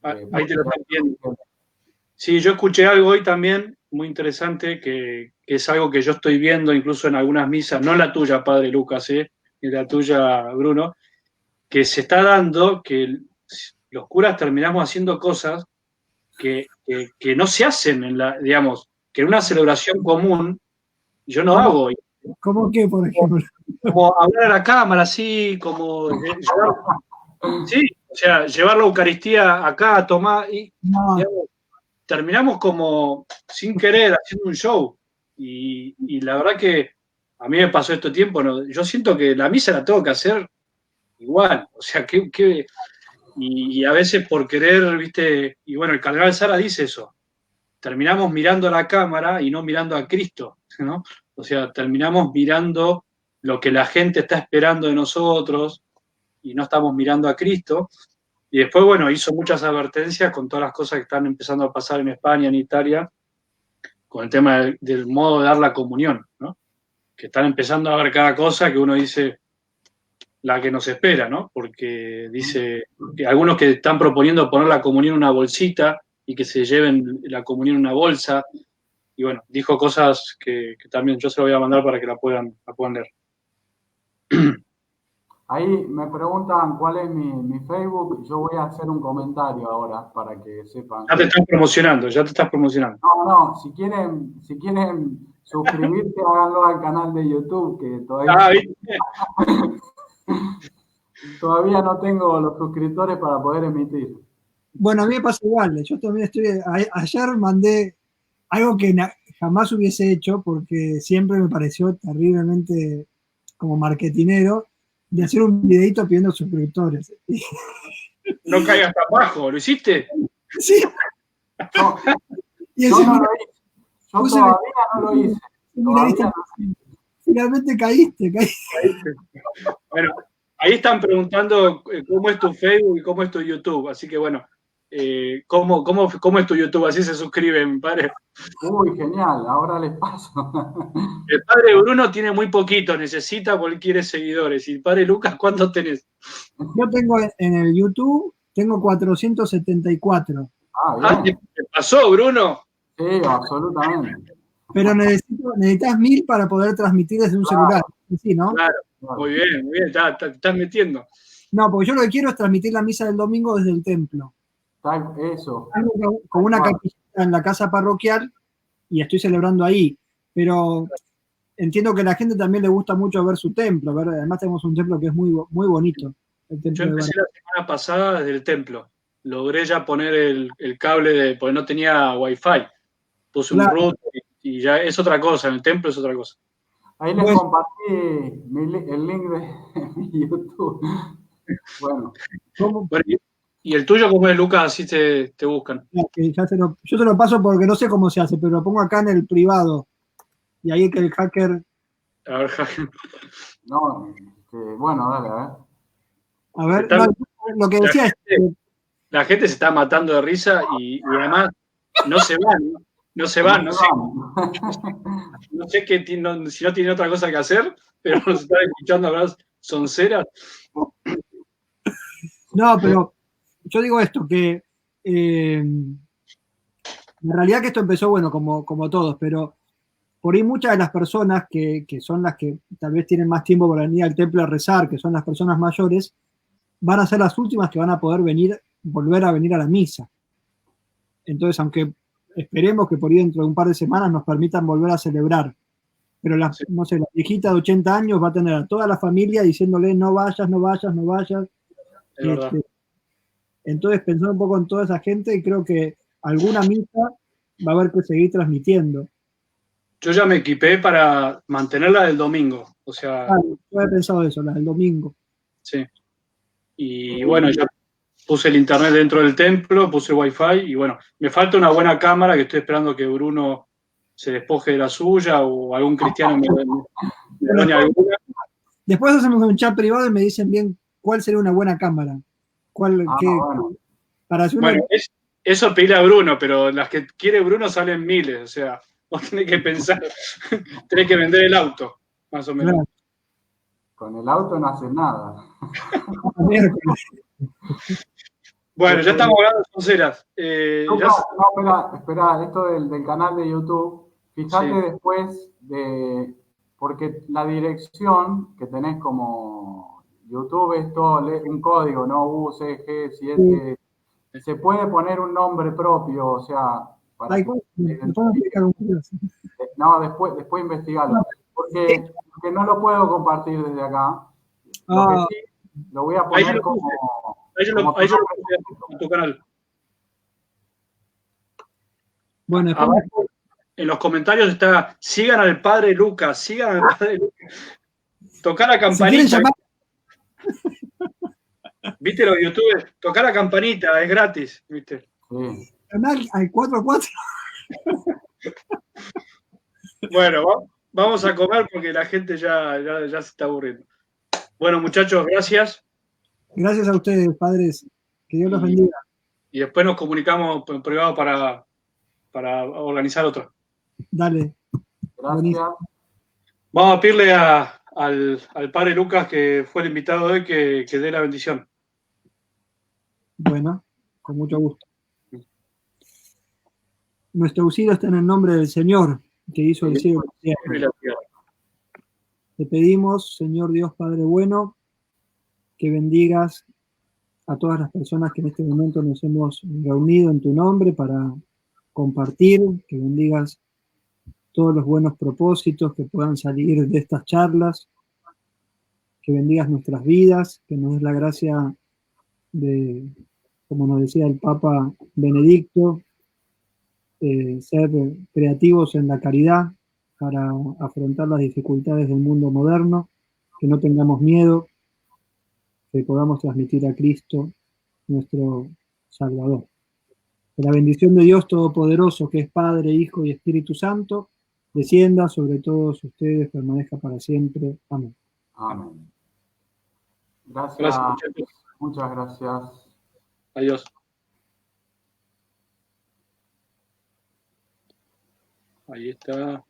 Ahí te lo están viendo. Sí, yo escuché algo hoy también muy interesante, que es algo que yo estoy viendo incluso en algunas misas, no la tuya, padre Lucas, ni la tuya, Bruno, que se está dando que los curas terminamos haciendo cosas que no se hacen digamos, que en una celebración común yo no hago.
¿Cómo qué, por ejemplo?
Como hablar a la cámara, así, como sí, o sea, llevar la Eucaristía acá, tomar, y digamos, terminamos como sin querer haciendo un show. Y la verdad que a mí me pasó este tiempo, ¿no? Yo siento que la misa la tengo que hacer igual, o sea, y a veces por querer, viste, y bueno, el cardenal Sara dice eso, terminamos mirando a la cámara y no mirando a Cristo, ¿no? O sea, terminamos mirando lo que la gente está esperando de nosotros y no estamos mirando a Cristo. Y después, bueno, hizo muchas advertencias con todas las cosas que están empezando a pasar en España, en Italia, con el tema del modo de dar la comunión, ¿no? Que están empezando a ver cada cosa que uno dice la que nos espera, ¿no? Porque dice que algunos que están proponiendo poner la comunión en una bolsita y que se lleven la comunión en una bolsa. Y bueno, dijo cosas que también yo se lo voy a mandar para que la puedan leer.
Ahí me preguntan cuál es mi Facebook. Yo voy a hacer un comentario ahora para que sepan.
Ya te estás promocionando.
No, si quieren suscribirse, háganlo al canal de YouTube, que todavía no tengo los suscriptores para poder emitir.
Bueno, a mí me pasa igual. Yo también ayer mandé algo que jamás hubiese hecho porque siempre me pareció terriblemente como marketinero, de hacer un videito pidiendo suscriptores.
No caigas tan bajo, ¿lo hiciste?
Sí.
Yo no lo hice. Yo todavía no lo hice.
Finalmente caíste.
Bueno, ahí están preguntando cómo es tu Facebook y cómo es tu YouTube. Así que bueno, ¿cómo es tu YouTube? Así se suscriben, padre.
Uy, genial, ahora les paso.
El padre Bruno tiene muy poquito, necesita porque quiere seguidores. Y el padre Lucas, ¿cuántos tenés?
Yo tengo en el YouTube, tengo 474.
Bien.
¿Te pasó, Bruno?
Sí, absolutamente.
Pero necesitas 1000 para poder transmitir desde un celular. Sí, ¿no?
Claro, muy bien, te estás metiendo.
No, porque yo lo que quiero es transmitir la misa del domingo desde el templo.
Eso.
Con una capilla en la casa parroquial y estoy celebrando ahí. Pero entiendo que a la gente también le gusta mucho ver su templo. Además tenemos un templo que es muy, muy bonito.
Yo empecé la semana pasada desde el templo. Logré ya poner el cable porque no tenía wifi. Puse un router y ya es otra cosa. En el templo es otra cosa.
Ahí les compartí el link de mi YouTube. Bueno.
¿Y el tuyo cómo es, Lucas? Así te buscan.
Yo te lo paso porque no sé cómo se hace, pero lo pongo acá en el privado. Y ahí que el hacker...
A ver, hacker. No, bueno, dale, a ver.
A ver, lo que decía es que...
La gente se está matando de risa y además no se van, no sé si no tienen otra cosa que hacer, pero nos están escuchando hablar sonceras.
No, pero yo digo esto, que en realidad que esto empezó, bueno, como todos, pero por ahí muchas de las personas que son las que tal vez tienen más tiempo para venir al templo a rezar, que son las personas mayores, van a ser las últimas que van a poder volver a venir a la misa. Entonces, aunque esperemos que por ahí dentro de un par de semanas nos permitan volver a celebrar, pero la viejita de 80 años va a tener a toda la familia diciéndole no vayas. Entonces, pensando un poco en toda esa gente, creo que alguna misa va a haber que seguir transmitiendo.
Yo ya me equipé para mantenerla del domingo, o sea...
yo había pensado eso, la del domingo.
Sí. Y bueno, puse el internet dentro del templo, puse Wi-Fi y bueno, me falta una buena cámara que estoy esperando que Bruno se despoje de la suya o algún cristiano me done alguna.
Después hacemos un chat privado y me dicen bien cuál sería una buena cámara.
Bueno.
Para hacer
Bueno, eso pedirle a Bruno, pero las que quiere Bruno salen miles, o sea, vos tenés que pensar, tenés que vender el auto, más o menos.
Claro.
Con el auto no haces nada.
Bueno, ya estamos hablando de sonceras.
No, espera, esto del canal de YouTube, fíjate
Sí.
después porque la dirección que tenés como YouTube es todo un código, ¿no? UCG7, se puede poner un nombre propio, o sea, para no, después investigalo, porque no lo puedo compartir desde acá. Lo que sí, lo voy a poner como
en tu canal.
Bueno,
abajo, en los comentarios está, sigan al padre Lucas, sigan al padre Lucas. Tocar la campanita.
Si
¿Viste los youtubers? Tocar la campanita, es gratis, ¿viste?
Sí.
Canal al 4-4.
Bueno, vamos a comer porque la gente ya se está aburriendo. Bueno, muchachos, gracias.
Gracias a ustedes, padres. Que Dios los bendiga.
Y después nos comunicamos en privado para organizar otro.
Dale.
Gracias.
Vamos a pedirle al padre Lucas, que fue el invitado de hoy, que dé la bendición.
Bueno, con mucho gusto. Nuestro auxilio está en el nombre del Señor, que hizo el cielo y la tierra. Te pedimos, Señor Dios Padre bueno, que bendigas a todas las personas que en este momento nos hemos reunido en tu nombre para compartir, que bendigas todos los buenos propósitos que puedan salir de estas charlas, que bendigas nuestras vidas, que nos des la gracia de, como nos decía el Papa Benedicto, ser creativos en la caridad para afrontar las dificultades del mundo moderno, que no tengamos miedo, que podamos transmitir a Cristo, nuestro Salvador. Que la bendición de Dios Todopoderoso, que es Padre, Hijo y Espíritu Santo, descienda sobre todos ustedes, permanezca para siempre. Amén.
Amén. Gracias. Muchas gracias.
Adiós. Ahí está.